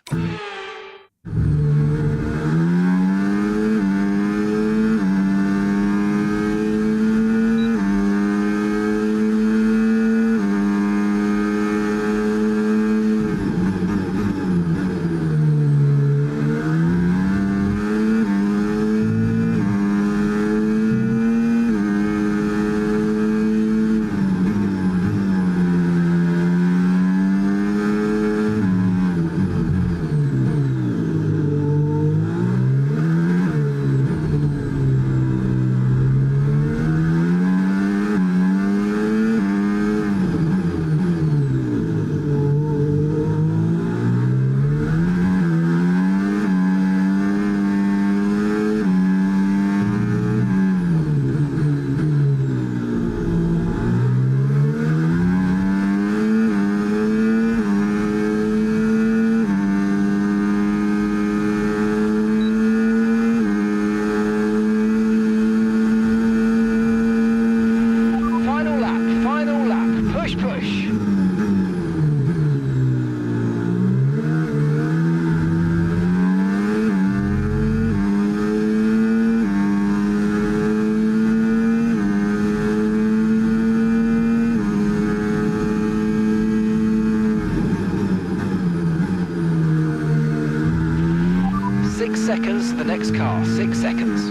Speaker 6: Seconds, the next car, 6 seconds.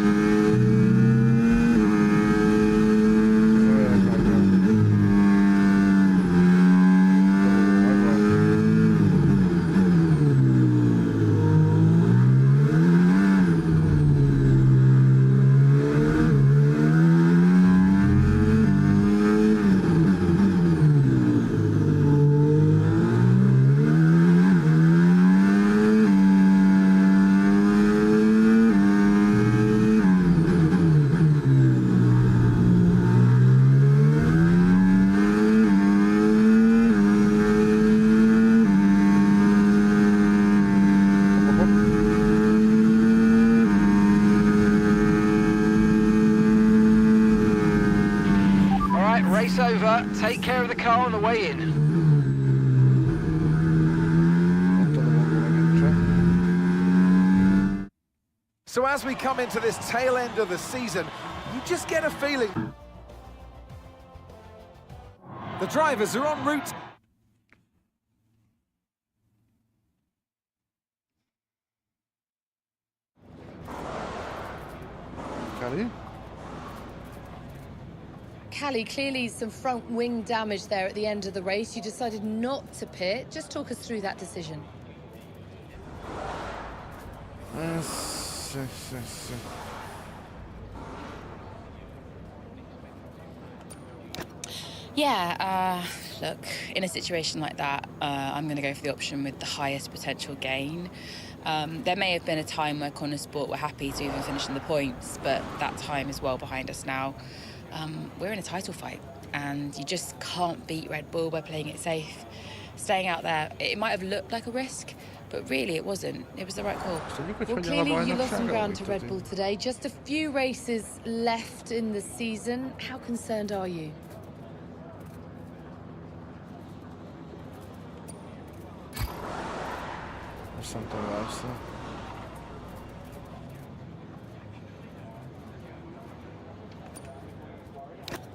Speaker 6: Race over. Take care of the car on the way in.
Speaker 7: So as we come into this tail end of the season, you just get a feeling. The drivers are en route.
Speaker 13: Callie, clearly some front wing damage there at the end of the race. You decided not to pit. Just talk us through that decision.
Speaker 5: Yeah, look, in a situation like that, I'm going to go for the option with the highest potential gain. There may have been a time where Connor Sport were happy to even finish in the points, but that time is well behind us now. We're in a title fight, and you just can't beat Red Bull by playing it safe. Staying out there, it might have looked like a risk, but really it wasn't. It was the right call.
Speaker 13: Well, clearly you lost some ground to Red Bull today. Just a few races left in the season. How concerned are you?
Speaker 1: Something else.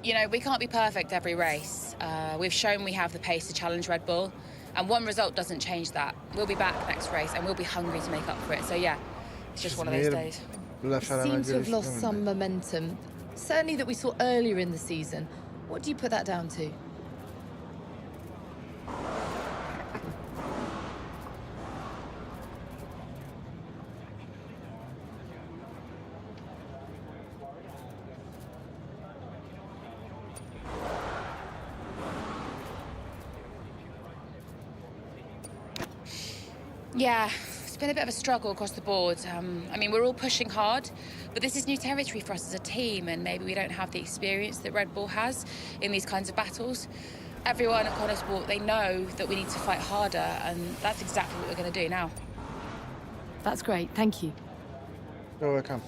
Speaker 5: You know, we can't be perfect every race. We've shown we have the pace to challenge Red Bull, and one result doesn't change that. We'll be back next race, and we'll be hungry to make up for it. So yeah, it's just one of those days.
Speaker 13: You seem to have lost some momentum, certainly that we saw earlier in the season. What do you put that down to?
Speaker 5: Yeah, it's been a bit of a struggle across the board. I mean, we're all pushing hard, but this is new territory for us as a team, and maybe we don't have the experience that Red Bull has in these kinds of battles. Everyone at Connor Sport, they know that we need to fight harder, and that's exactly what we're going to do now.
Speaker 13: That's great, thank you.
Speaker 1: You're welcome.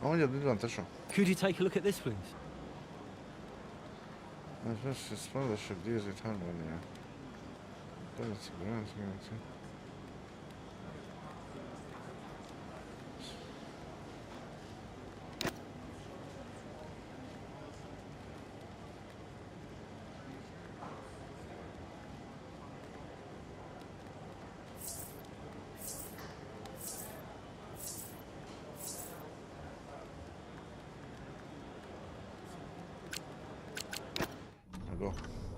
Speaker 1: Mondjad, mit van, tesó?
Speaker 2: Could you take a look at this, please?
Speaker 1: This sponsorship deals with Harmonia.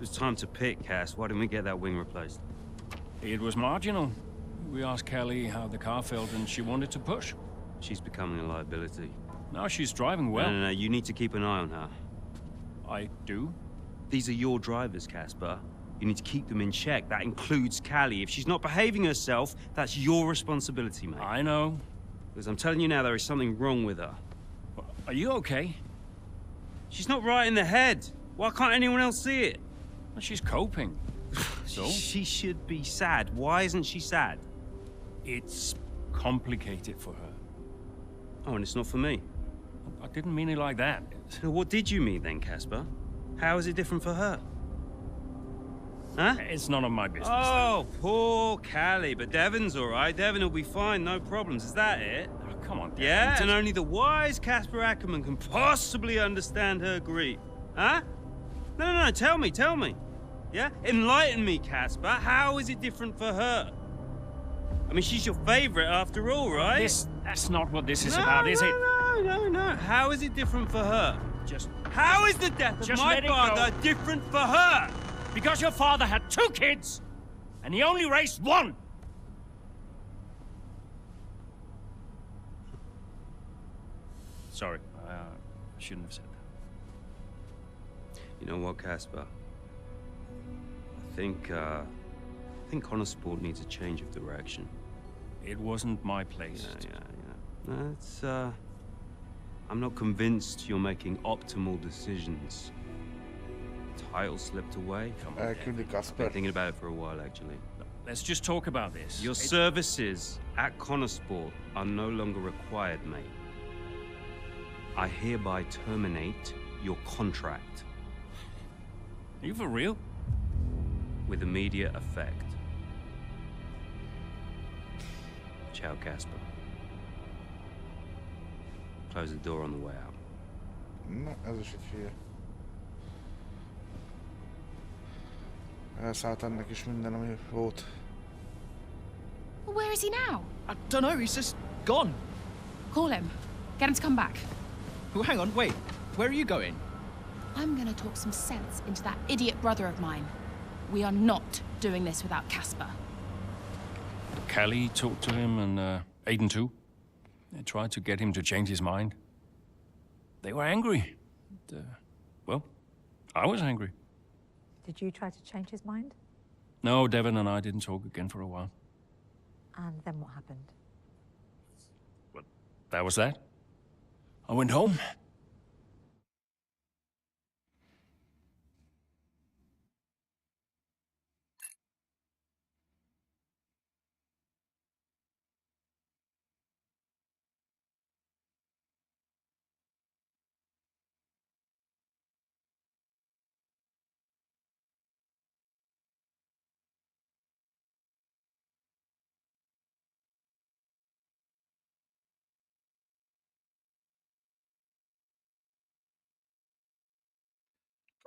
Speaker 15: It was time to pick, Cass. Why didn't we get that wing replaced?
Speaker 3: It was marginal. We asked Kelly how the car felt and she wanted to push.
Speaker 15: She's becoming a liability.
Speaker 3: Now she's driving well.
Speaker 15: No, you need to keep an eye on her.
Speaker 3: I do?
Speaker 15: These are your drivers, Casper. You need to keep them in check. That includes Callie. If she's not behaving herself, that's your responsibility, mate.
Speaker 3: I know.
Speaker 15: Because I'm telling you now, there is something wrong with her.
Speaker 3: Are you okay?
Speaker 15: She's not right in the head. Why can't anyone else see it?
Speaker 3: Well, she's coping. So?
Speaker 15: She should be sad. Why isn't she sad?
Speaker 3: It's complicated for her.
Speaker 15: Oh, and it's not for me.
Speaker 3: I didn't mean it like that.
Speaker 15: So what did you mean then, Casper? How is it different for her? Huh?
Speaker 3: It's none of my business.
Speaker 15: Oh, poor Callie. But Devon's all right. Devon will be fine, no problems. Is that it?
Speaker 3: Oh, come on, Devon.
Speaker 15: Yeah, and only the wise Casper Ackerman can possibly understand her grief. Huh? No, tell me. Yeah? Enlighten me, Casper. How is it different for her? I mean, she's your favorite after all, right?
Speaker 3: That's not what this is about, is it?
Speaker 15: No. How is it different for her? How is the death of my father different for her?
Speaker 3: Because your father had 2 kids, and he only raised 1. Sorry, I shouldn't have said that.
Speaker 15: You know what, Casper? I think Connor Sport needs a change of direction.
Speaker 3: It wasn't my place.
Speaker 15: Yeah. It's, I'm not convinced you're making optimal decisions. Title slipped away.
Speaker 3: Come on,
Speaker 15: I've been thinking about it for a while, actually.
Speaker 3: Let's just talk about this.
Speaker 15: Your services at Connor Sport are no longer required, mate. I hereby terminate your contract.
Speaker 3: Are you for real?
Speaker 15: With immediate effect. Ciao, Casper. Close the door on the way out.
Speaker 1: Na, ez is egy hülye. Elszállt ennek is minden, ami volt.
Speaker 5: Well, where is he now?
Speaker 16: I don't know, he's just gone.
Speaker 5: Call him. Get him to come back.
Speaker 16: Oh, hang on, wait. Where are you going?
Speaker 5: I'm gonna talk some sense into that idiot brother of mine. We are not doing this without Casper.
Speaker 3: Callie talked to him and Aiden too. They tried to get him to change his mind. They were angry. Well, I was angry.
Speaker 17: Did you try to change his mind?
Speaker 3: No, Devon and I didn't talk again for a while.
Speaker 17: And then what happened?
Speaker 3: Well, that was that. I went home.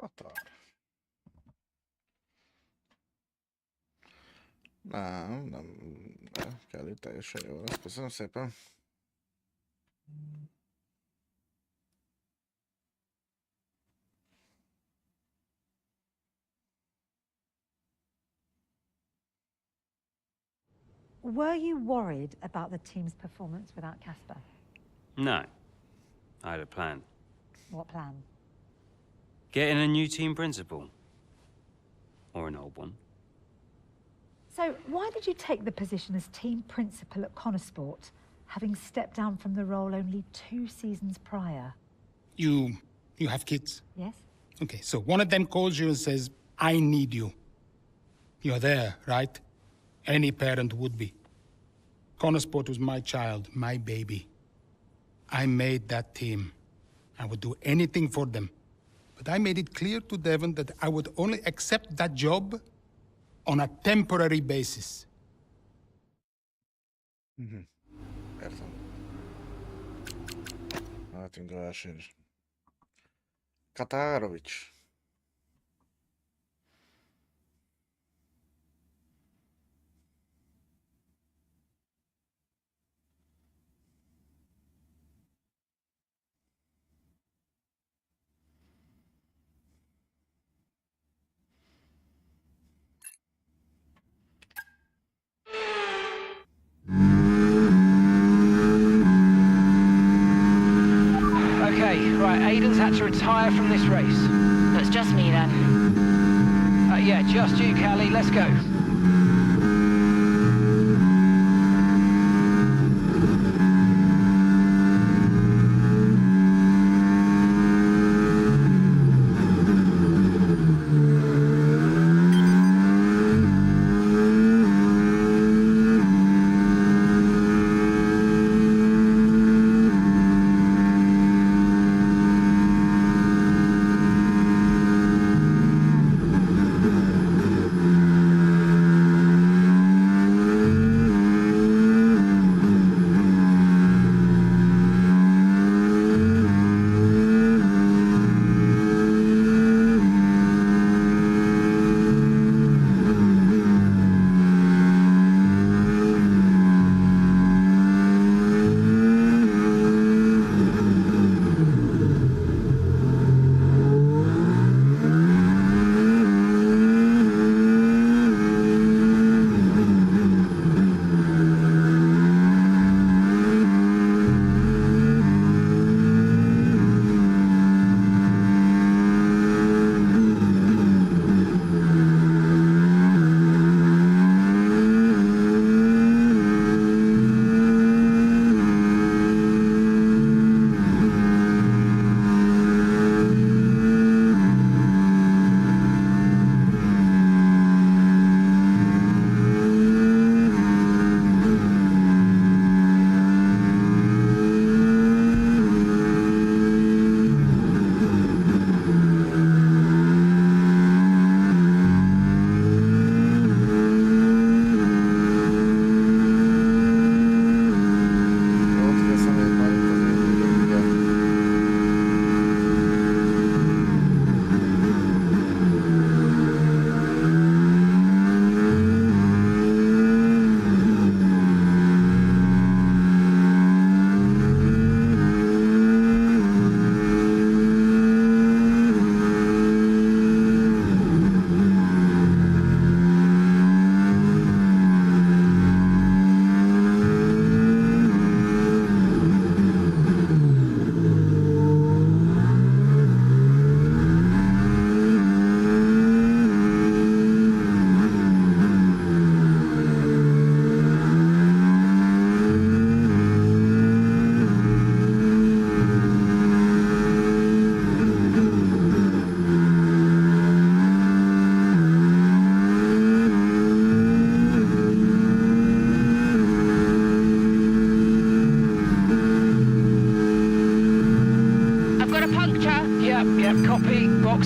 Speaker 1: Katar. Nem kell itt teljesen jó lesz. Köszönöm szépen.
Speaker 17: Were you worried about the team's performance without Casper?
Speaker 15: No. I had a plan.
Speaker 17: What plan?
Speaker 15: Getting a new team principal. Or an old one.
Speaker 17: So, why did you take the position as team principal at Connor Sport, having stepped down from the role only 2 seasons prior?
Speaker 18: You have kids?
Speaker 17: Yes.
Speaker 18: Okay, so one of them calls you and says, I need you. You're there, right? Any parent would be. Connor Sport was my child, my baby. I made that team. I would do anything for them. But I made it clear to Devon that I would only accept that job on a temporary basis.
Speaker 1: Értem. Mehetünk a versenyre. Katárovics.
Speaker 6: Okay, right, Aiden's had to retire from this race.
Speaker 5: That's just me then.
Speaker 6: Yeah, just you, Callie. Let's go.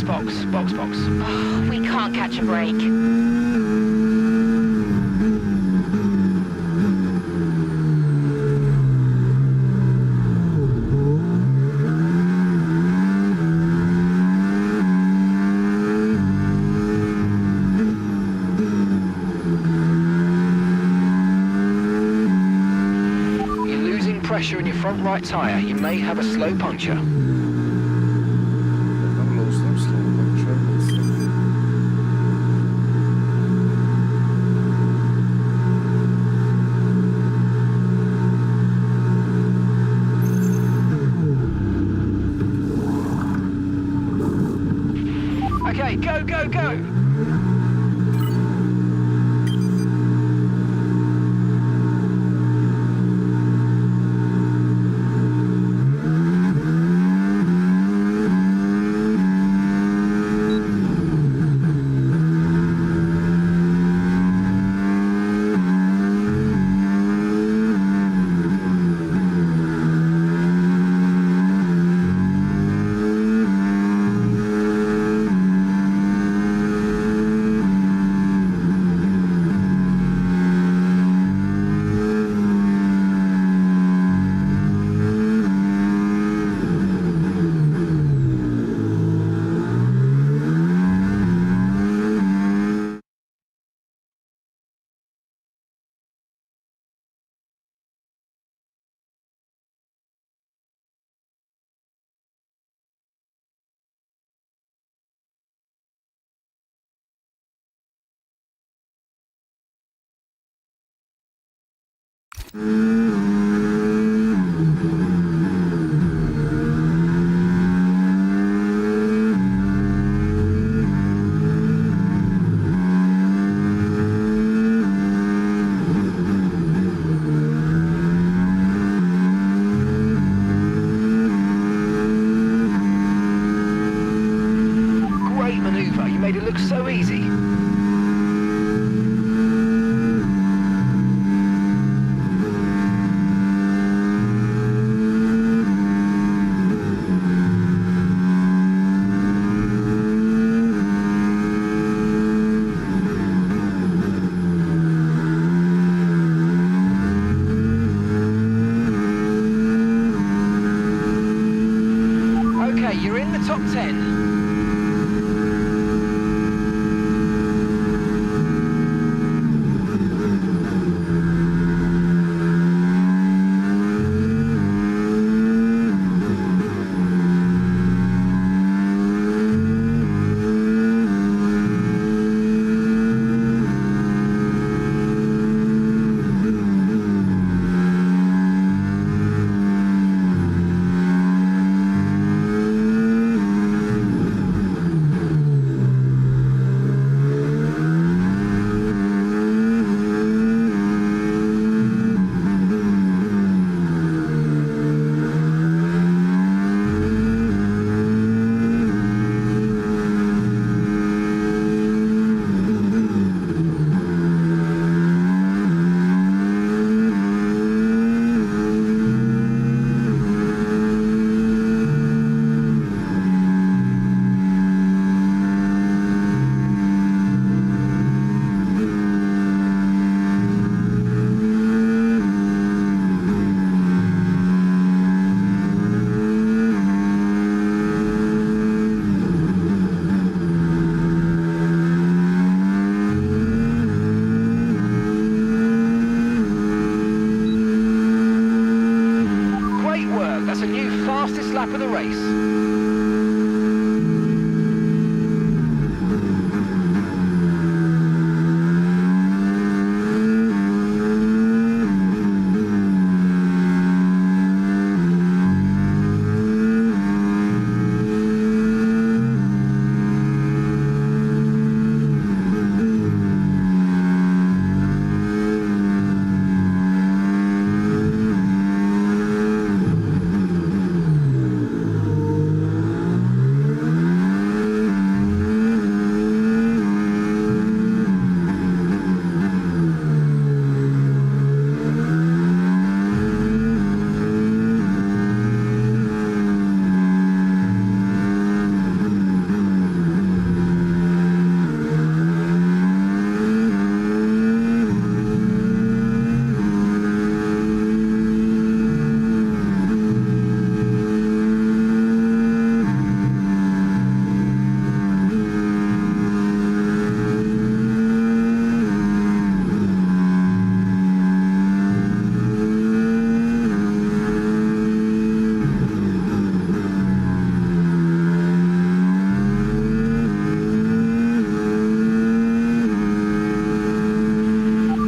Speaker 6: Box.
Speaker 5: Oh, we can't catch a break.
Speaker 6: You're losing pressure in your front right tyre. You may have a slow puncture. Okay, go! Great manoeuvre. You made it look so easy. Okay, you're in the top 10. Great work. That's a new fastest lap of the race.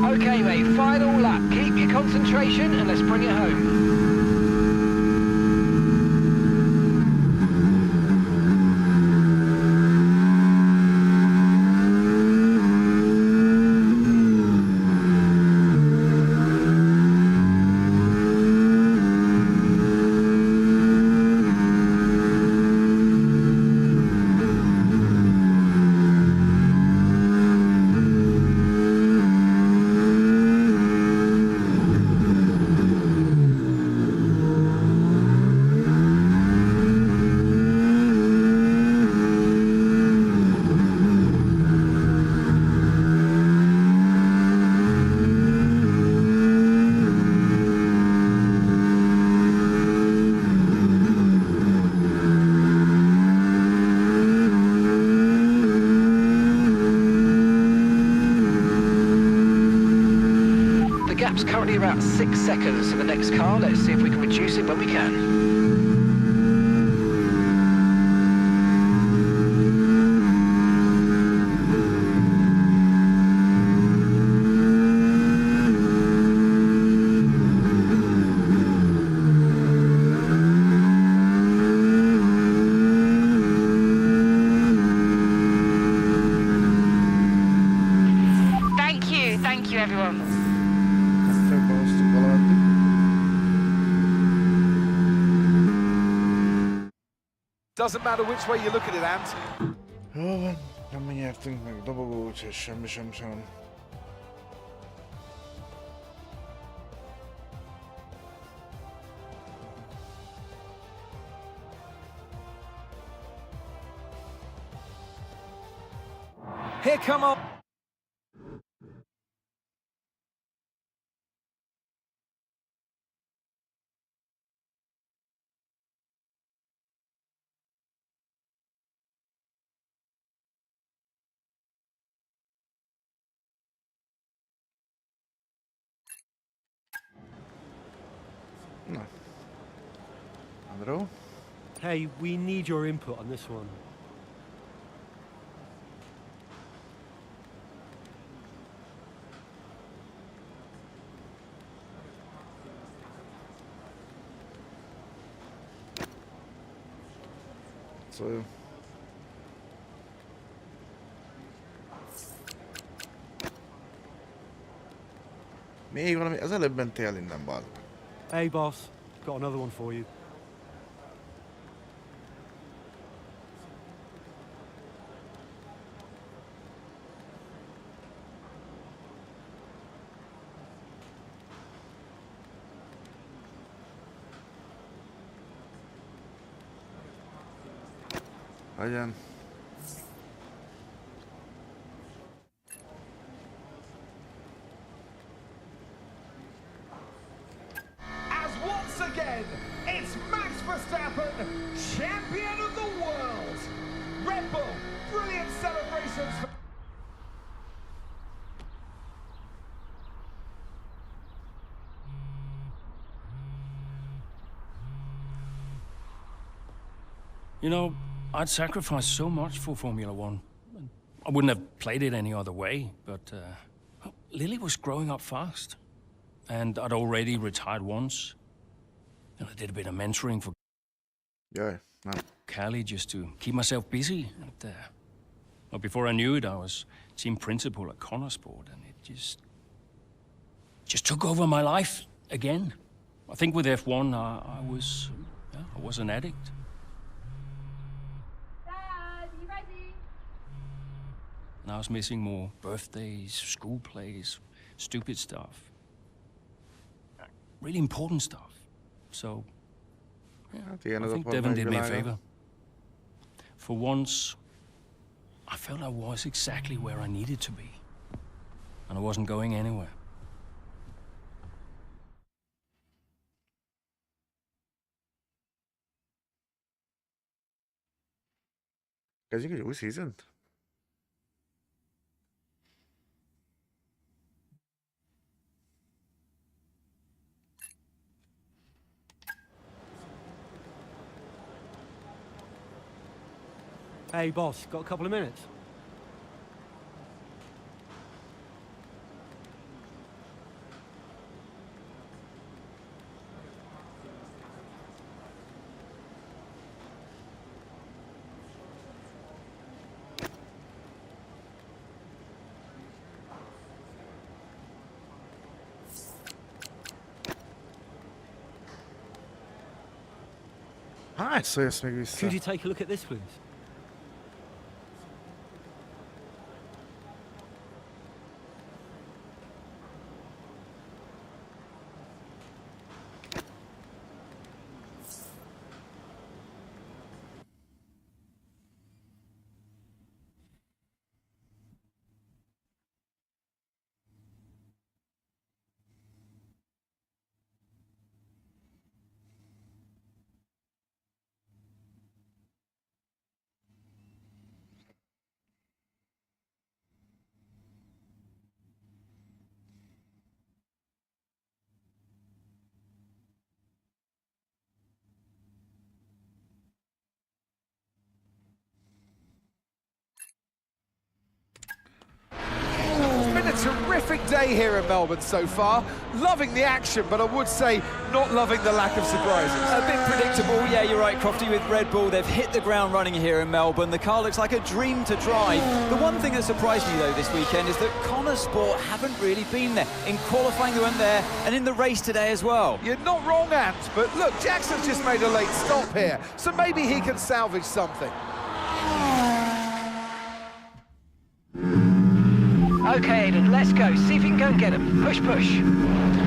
Speaker 6: Okay, mate, final lap. Keep your concentration and let's bring it home. Gap's currently about 6 seconds to the next car. Let's see if we can reduce it when we can. you, everyone.
Speaker 1: Felbehoztuk valameddig.
Speaker 7: Doesn't matter which way you look at it, Ant.
Speaker 1: Jó van, nem mi nyertünk meg dobogó, úgyhogy semmi sem.
Speaker 7: Here come on.
Speaker 1: Na. Andrew?
Speaker 2: Hey, we need your input on this one.
Speaker 1: Szóljon. Még valami, az előbb mentél innen, bal.
Speaker 2: Hey, boss. Got another one for you.
Speaker 1: Legyen.
Speaker 7: As once again, it's Max Verstappen, champion of the world. Red Bull, brilliant celebrations.
Speaker 3: You know, I'd sacrificed so much for Formula One. I wouldn't have played it any other way, but Lily was growing up fast. And I'd already retired once. And I did a bit of mentoring for Callie just to keep myself busy. And, well, before I knew it, I was team principal at Connorsport, and it just took over my life again. I think with F1, I was an addict. And I was missing more birthdays, school plays, stupid stuff. Really important stuff. So, yeah, I think Devon did me a favor. For once, I felt I was exactly where I needed to be. And I wasn't going anywhere.
Speaker 1: Kezdjük egy új season-t?
Speaker 2: Hey, boss. Got a couple of minutes?
Speaker 1: Hányszor jössz még vissza?
Speaker 2: Could you take a look at this, please?
Speaker 7: terrific day here in Melbourne so far. Loving the action, but I would say not loving the lack of surprises.
Speaker 8: A bit predictable, yeah, you're right, Crofty, with Red Bull. They've hit the ground running here in Melbourne. The car looks like a dream to drive. The one thing that surprised me, though, this weekend is that Connor Sport haven't really been there. In qualifying, they weren't there, and in the race today as well.
Speaker 7: You're not wrong, Ant, but look, Jackson's just made a late stop here, so maybe he can salvage something.
Speaker 6: Okay, Aiden, let's go. See if you can go and get him. Push, push.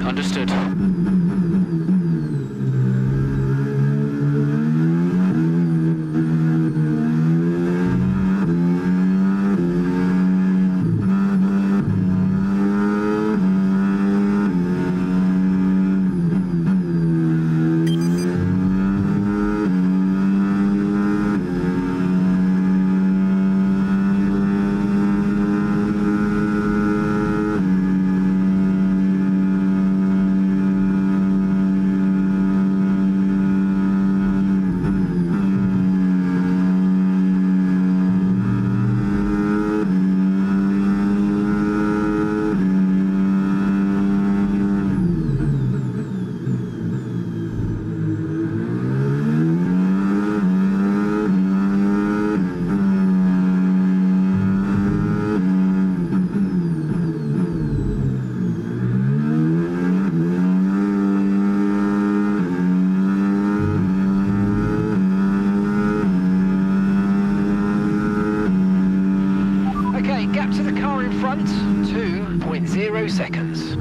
Speaker 14: Understood.
Speaker 6: Gap to the car in front, 2.0 seconds.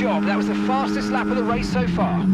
Speaker 6: That was the fastest lap of the race so far.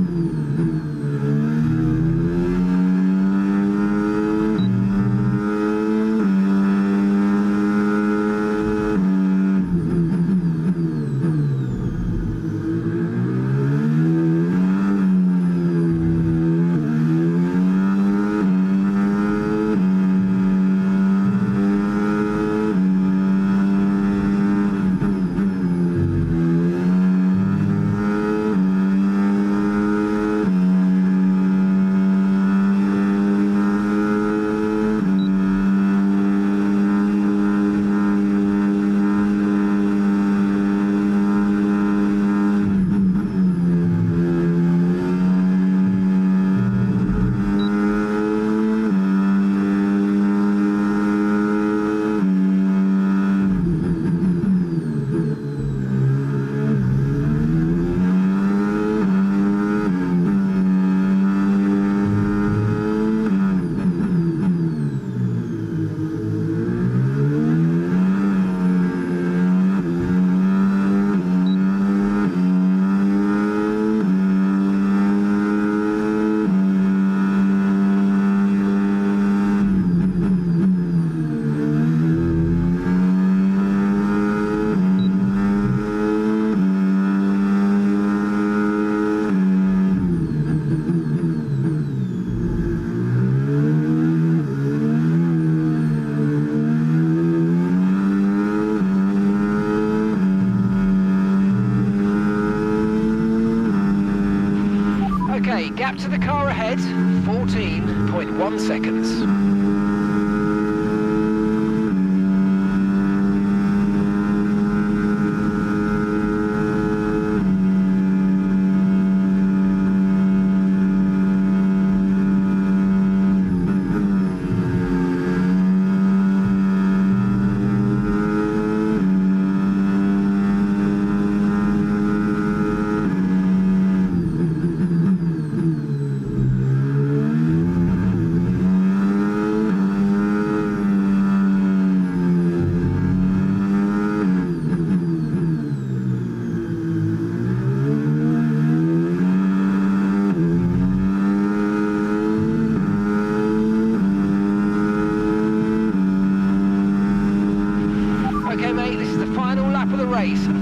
Speaker 6: Okay, gap to the car ahead, 14.1 seconds.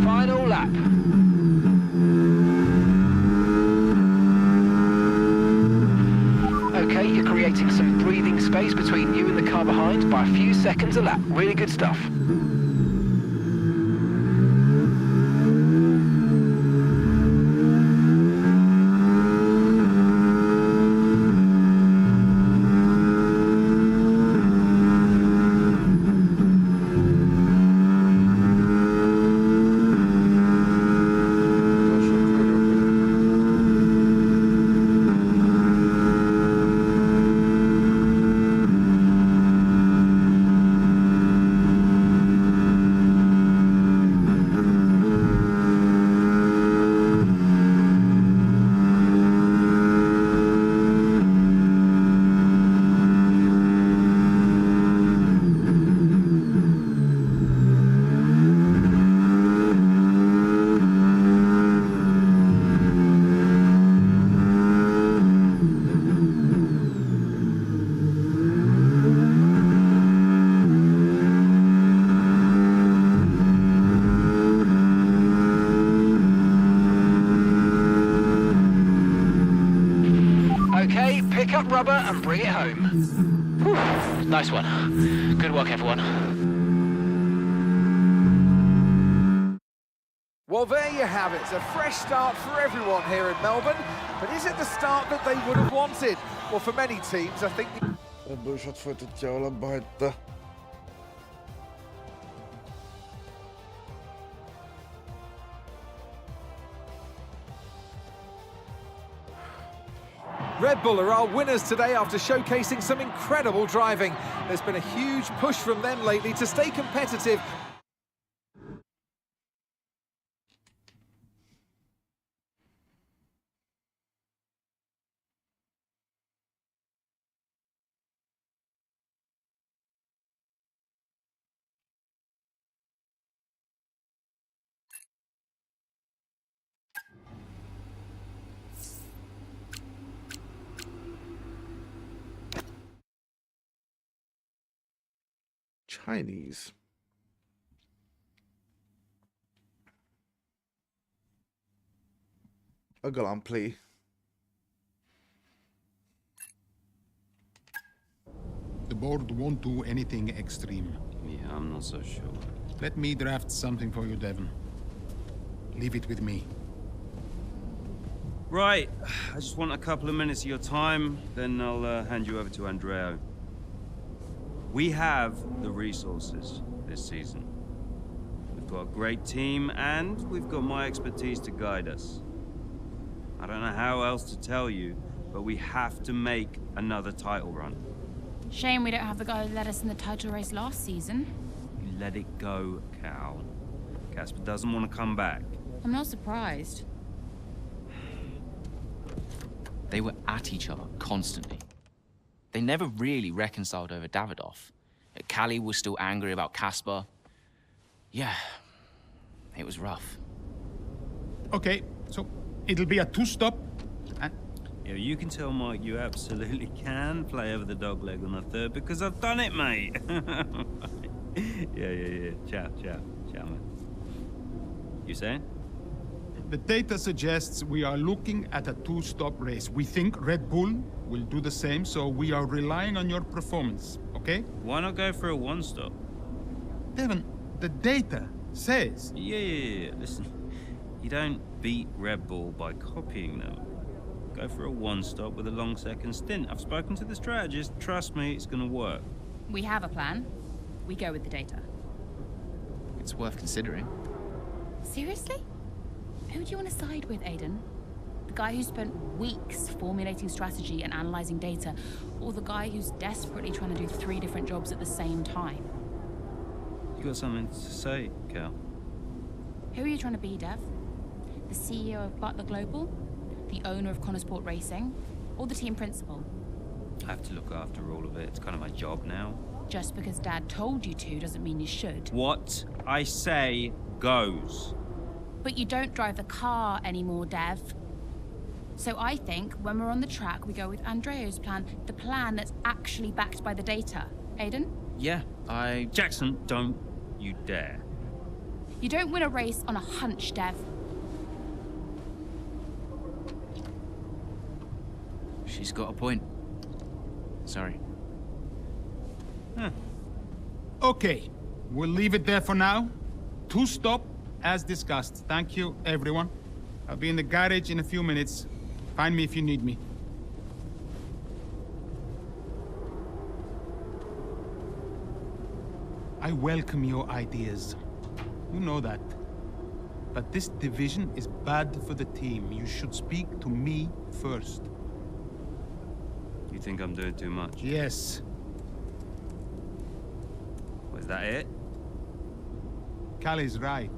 Speaker 6: Final lap. Okay, you're creating some breathing space between you and the car behind by a few seconds a lap. Really good stuff. Okay, pick up rubber and bring it home.
Speaker 12: Whew, nice one. Good work, everyone.
Speaker 7: Well, there you have it. A fresh start for everyone here in Melbourne. But is it the start that they would have wanted? Well, for many teams, I think...
Speaker 1: Ebből is ott folytatja, ahol abba hagyta.
Speaker 7: Red Bull are our winners today after showcasing some incredible driving. There's been a huge push from them lately to stay competitive.
Speaker 1: Chinese. A galant play.
Speaker 18: The board won't do anything extreme.
Speaker 10: Yeah, I'm not so sure.
Speaker 18: Let me draft something for you, Devon. Leave it with me.
Speaker 15: Right, I just want a couple of minutes of your time, then I'll hand you over to Andreo. We have the resources this season. We've got a great team, and we've got my expertise to guide us. I don't know how else to tell you, but we have to make another title run.
Speaker 5: Shame we don't have the guy who led us in the title race last season.
Speaker 15: You let it go, Cal. Casper doesn't want to come back.
Speaker 5: I'm not surprised.
Speaker 12: They were at each other constantly. They never really reconciled over Davidoff. Callie was still angry about Casper. Yeah, it was rough.
Speaker 18: Okay, so it'll be a two-stop.
Speaker 15: Yeah, you can tell Mike you absolutely can play over the dog leg on a third because I've done it, mate. Yeah. Ciao, man. You saying?
Speaker 18: The data suggests we are looking at a two-stop race. We think Red Bull will do the same, so we are relying on your performance, okay?
Speaker 15: Why not go for a one-stop?
Speaker 18: Devon, the data says...
Speaker 15: Yeah. Listen, you don't beat Red Bull by copying them. Go for a one-stop with a long second stint. I've spoken to the strategist. Trust me, it's gonna work.
Speaker 5: We have a plan. We go with the data.
Speaker 12: It's worth considering.
Speaker 5: Seriously? Who do you want to side with, Aiden? The guy who spent weeks formulating strategy and analyzing data, or the guy who's desperately trying to do 3 different jobs at the same time?
Speaker 15: You got something to say, Cal?
Speaker 5: Who are you trying to be, Dev? The CEO of Butler Global? The owner of Connorsport Racing? Or the team principal?
Speaker 15: I have to look after all of it. It's kind of my job now.
Speaker 5: Just because Dad told you to doesn't mean you should.
Speaker 15: What I say goes.
Speaker 5: But you don't drive the car anymore, Dev. So I think when we're on the track, we go with Andreo's plan, the plan that's actually backed by the data. Aiden?
Speaker 12: Yeah,
Speaker 15: Jackson, don't you dare.
Speaker 5: You don't win a race on a hunch, Dev.
Speaker 12: She's got a point. Sorry.
Speaker 18: Okay, we'll leave it there for now. 2 stop, as discussed. Thank you, everyone. I'll be in the garage in a few minutes. Find me if you need me. I welcome your ideas. You know that. But this division is bad for the team. You should speak to me first.
Speaker 15: You think I'm doing too much?
Speaker 18: Yes.
Speaker 15: Was that it?
Speaker 18: Callie's right.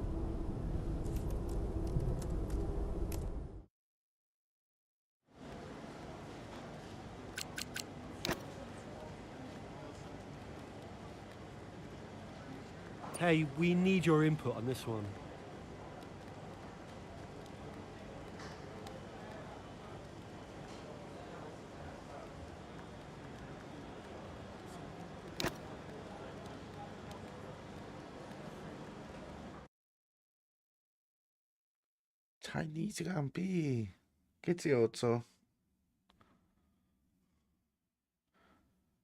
Speaker 2: Hey, we need your input on this one.
Speaker 1: Chinese Gampi. Kicsi ócó.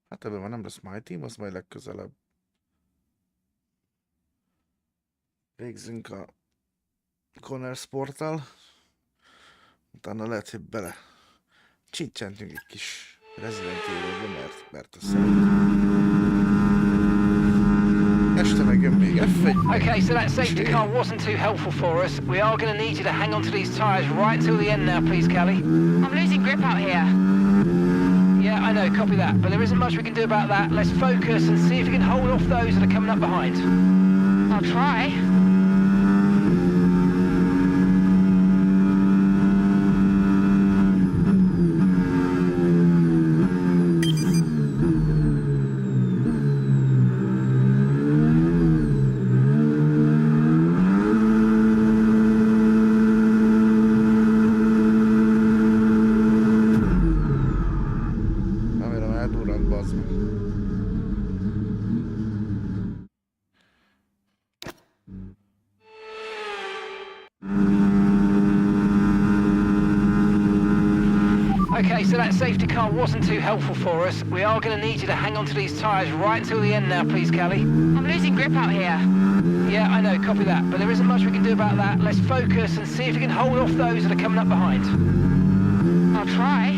Speaker 1: Hát ebben már nem lesz my team, az majd legközelebb. Végzünk a Connorsporttal. Utána lehet, hogy bele csincsentünk egy kis Resident Evil-be, mert azt este megjön még F1.
Speaker 6: Okay, so that safety car wasn't too helpful for us. We are going to need you to hang on to these tyres right till the end now, please, Callie.
Speaker 5: I'm losing grip out here.
Speaker 6: Yeah, I know, copy that. But there isn't much we can do about that. Let's focus and see if we can hold off those that are coming up behind.
Speaker 5: I'll try.
Speaker 6: Okay, so that safety car wasn't too helpful for us. We are going to need you to hang on to these tyres right till the end now, please, Callie.
Speaker 5: I'm losing grip out here.
Speaker 6: Yeah, I know, copy that. But there isn't much we can do about that. Let's focus and see if we can hold off those that are coming up behind.
Speaker 5: I'll try.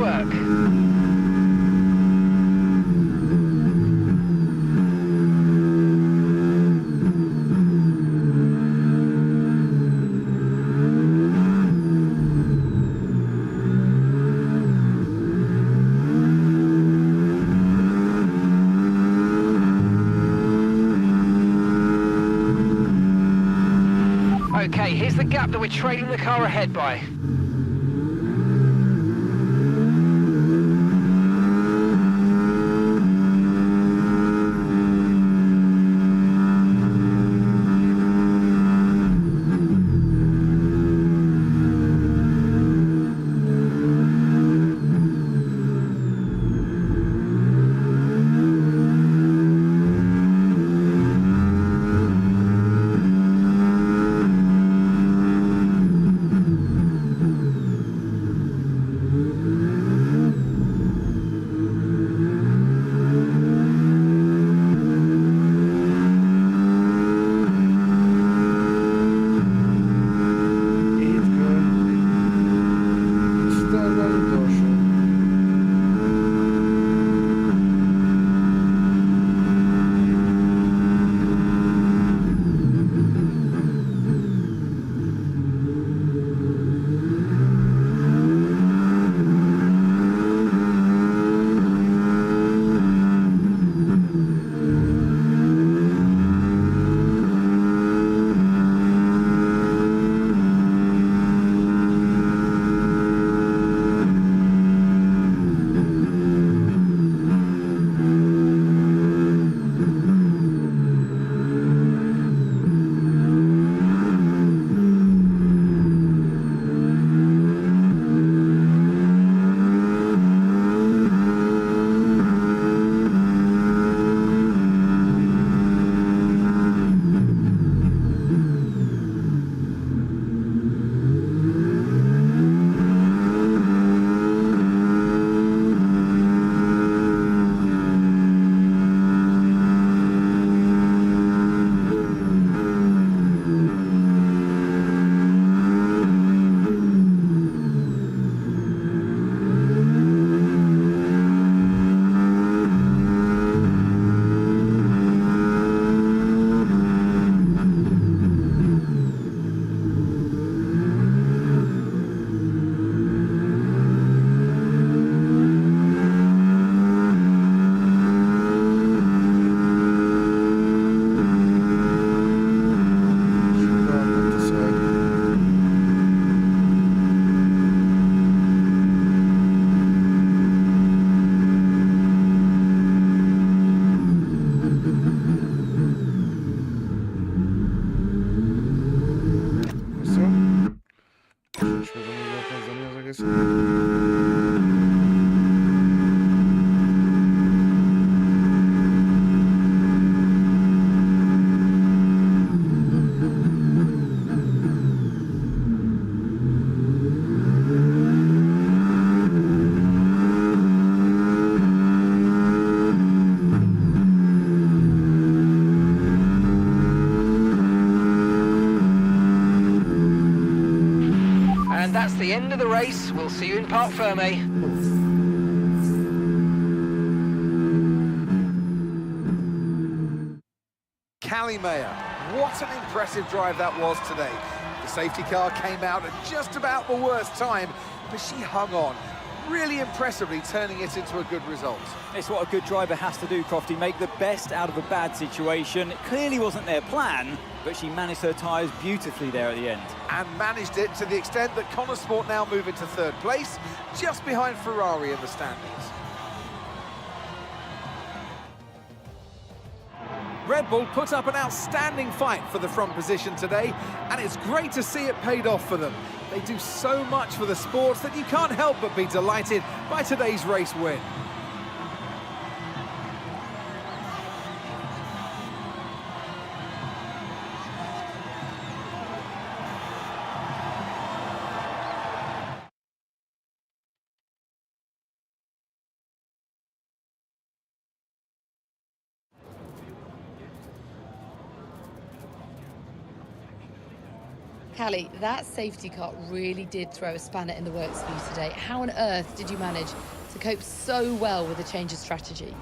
Speaker 6: work. Okay, here's the gap that we're trailing the car ahead by. That's the end of the race. We'll see you in Parc Fermé.
Speaker 7: Mayer, what an impressive drive that was today. The safety car came out at just about the worst time, but she hung on, really impressively turning it into a good result.
Speaker 8: It's what a good driver has to do, Crofty, make the best out of a bad situation. It clearly wasn't their plan, but she managed her tyres beautifully there at the end.
Speaker 7: And managed it to the extent that Connosport now move into third place, just behind Ferrari in the standings. Red Bull put up an outstanding fight for the front position today, and it's great to see it paid off for them. They do so much for the sport that you can't help but be delighted by today's race win.
Speaker 13: Callie, that safety car really did throw a spanner in the works for you today. How on earth did you manage to cope so well with the change of strategy?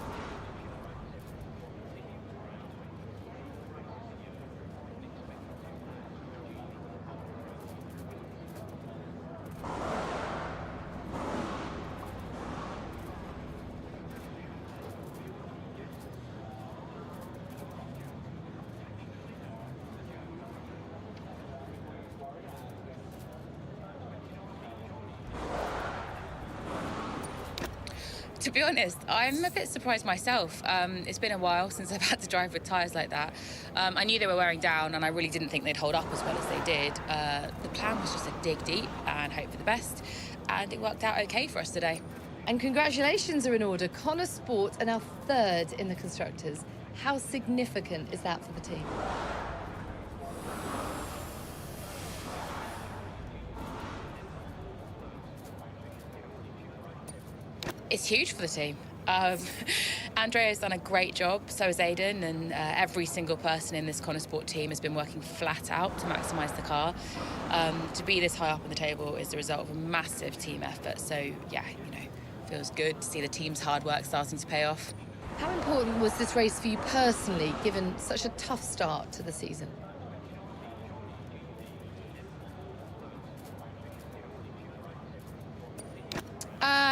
Speaker 19: To be honest, I'm a bit surprised myself. It's been a while since I've had to drive with tyres like that. I knew they were wearing down and I really didn't think they'd hold up as well as they did. The plan was just to dig deep and hope for the best, and it worked out okay for us today.
Speaker 13: And congratulations are in order. Connor Sport are now third in the Constructors. How significant is that for the team?
Speaker 19: It's huge for the team. Andrea's done a great job, so has Aidan, and every single person in this Connor Sport team has been working flat out to maximise the car. To be this high up on the table is the result of a massive team effort, so yeah, feels good to see the team's hard work starting to pay off.
Speaker 13: How important was this race for you personally, given such a tough start to the season?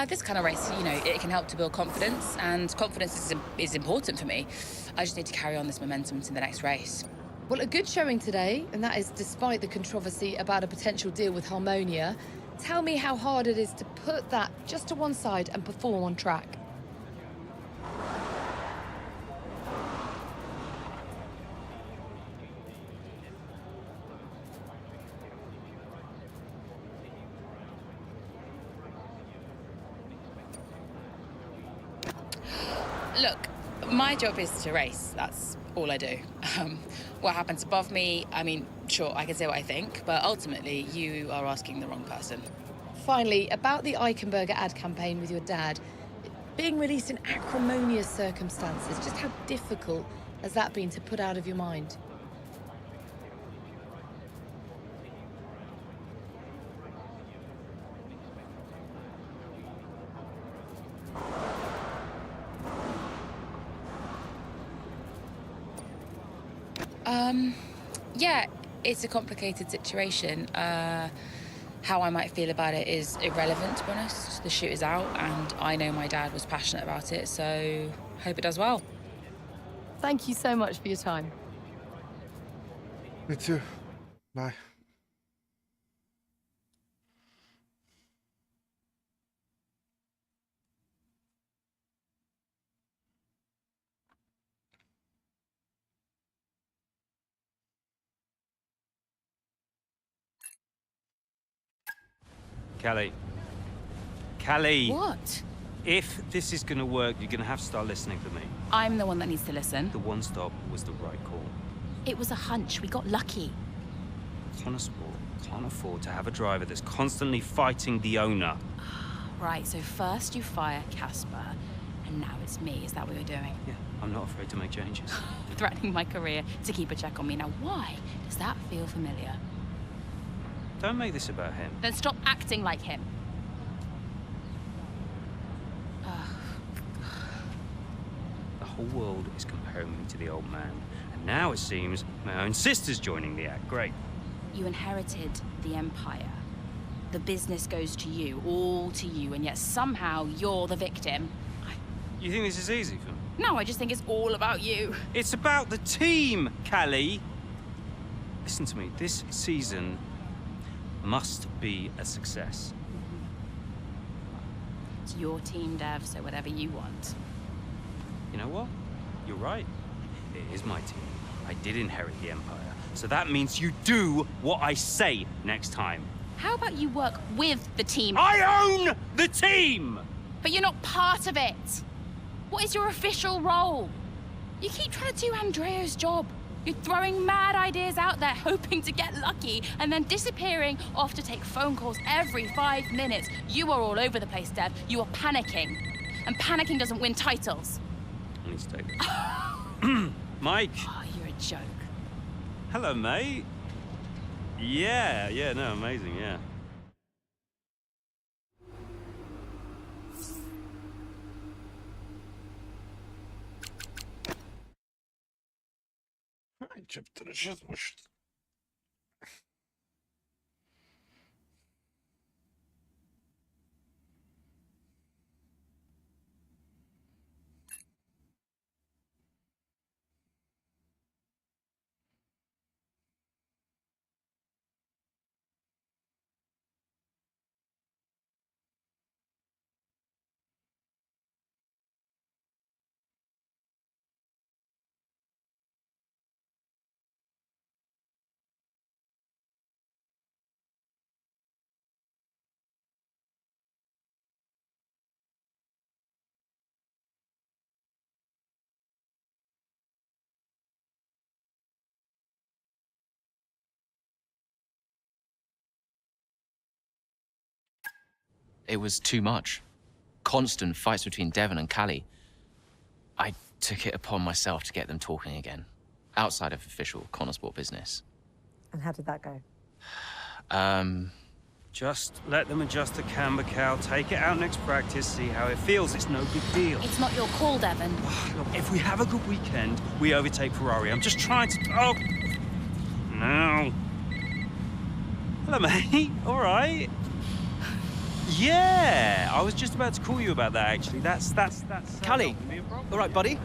Speaker 19: This kind of race, it can help to build confidence, and confidence is important for me. I just need to carry on this momentum to the next race.
Speaker 13: Well, a good showing today, and that is despite the controversy about a potential deal with Harmonia. Tell me how hard it is to put that just to one side and perform on track.
Speaker 19: Look, my job is to race. That's all I do. What happens above me, sure, I can say what I think, but ultimately, you are asking the wrong person.
Speaker 13: Finally, about the Eichenberger ad campaign with your dad, being released in acrimonious circumstances, just how difficult has that been to put out of your mind?
Speaker 19: Yeah, it's a complicated situation. How I might feel about it is irrelevant, to be honest. The shoot is out, and I know my dad was passionate about it, so hope it does well.
Speaker 13: Thank you so much for your time.
Speaker 1: Me too. Bye.
Speaker 15: Callie.
Speaker 19: What?
Speaker 15: If this is going to work, you're going to have to start listening to me.
Speaker 19: I'm the one that needs to listen.
Speaker 15: The one stop was the right call.
Speaker 19: It was a hunch. We got lucky.
Speaker 15: Connor Sport can't afford to have a driver that's constantly fighting the owner.
Speaker 19: Right, so first you fire Casper, and now it's me. Is that what you're doing?
Speaker 15: Yeah, I'm not afraid to make changes.
Speaker 19: Threatening my career to keep a check on me. Now, why does that feel familiar?
Speaker 15: Don't make this about him.
Speaker 19: Then stop acting like him.
Speaker 15: The whole world is comparing me to the old man. And now it seems my own sister's joining the act. Great.
Speaker 19: You inherited the empire. The business goes to you, all to you, and yet somehow you're the victim.
Speaker 15: You think this is easy for me?
Speaker 19: No, I just think it's all about you.
Speaker 15: It's about the team, Callie. Listen to me, this season must be a success.
Speaker 19: It's your team, Dev, so whatever you want.
Speaker 15: You know what? You're right. It is my team. I did inherit the empire. So that means you do what I say next time.
Speaker 19: How about you work with the team?
Speaker 15: I own the team!
Speaker 19: But you're not part of it. What is your official role? You keep trying to do Andrea's job. You're throwing mad ideas out there, hoping to get lucky, and then disappearing off to take phone calls every 5 minutes. You are all over the place, Dev. You are panicking. And panicking doesn't win titles.
Speaker 15: I need to take this. Mike.
Speaker 19: Oh, you're a joke.
Speaker 15: Hello, mate. Yeah, no, amazing, yeah.
Speaker 1: Hány chapteres ez most?
Speaker 12: It was too much. Constant fights between Devon and Callie. I took it upon myself to get them talking again, outside of official Connorsport business.
Speaker 17: And how did that go?
Speaker 15: Just let them adjust the camber cow, take it out next practice, see how it feels. It's no big deal.
Speaker 5: It's not your call, Devon.
Speaker 15: Look, if we have a good weekend, we overtake Ferrari. I'm just trying to... Oh! No. Hello, mate. All right. Yeah, I was just about to call you about that, actually. That's
Speaker 16: Callie, all right, buddy?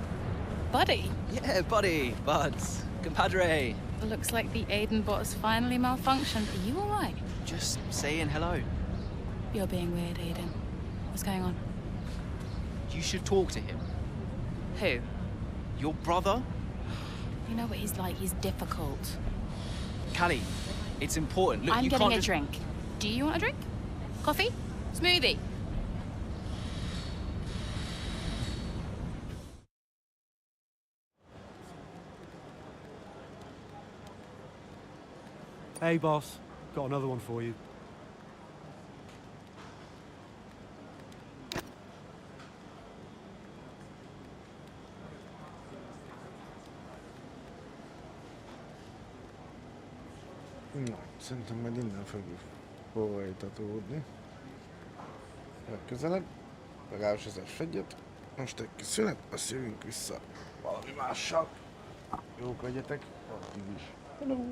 Speaker 5: Buddy?
Speaker 16: Yeah, buddy, buds, compadre.
Speaker 5: Looks like the Aiden bot has finally malfunctioned. Are you all right?
Speaker 16: Just saying hello.
Speaker 5: You're being weird, Aiden. What's going on?
Speaker 16: You should talk to him.
Speaker 5: Who?
Speaker 16: Your brother?
Speaker 5: You know what he's like. He's difficult.
Speaker 16: Callie, it's important. Look,
Speaker 5: I'm
Speaker 16: you
Speaker 5: getting
Speaker 16: can't
Speaker 5: a
Speaker 16: just...
Speaker 5: drink. Do you want a drink? Coffee? Smoothie?
Speaker 2: Hey, boss. Got another one for you.
Speaker 1: Na, szerintem majd innen fogjuk folytatódni. Legközelebb. Legalábbis ez egyet. Most egy kis szünet, azt jövünk vissza valami mással. Jók legyetek, addig is. Hello!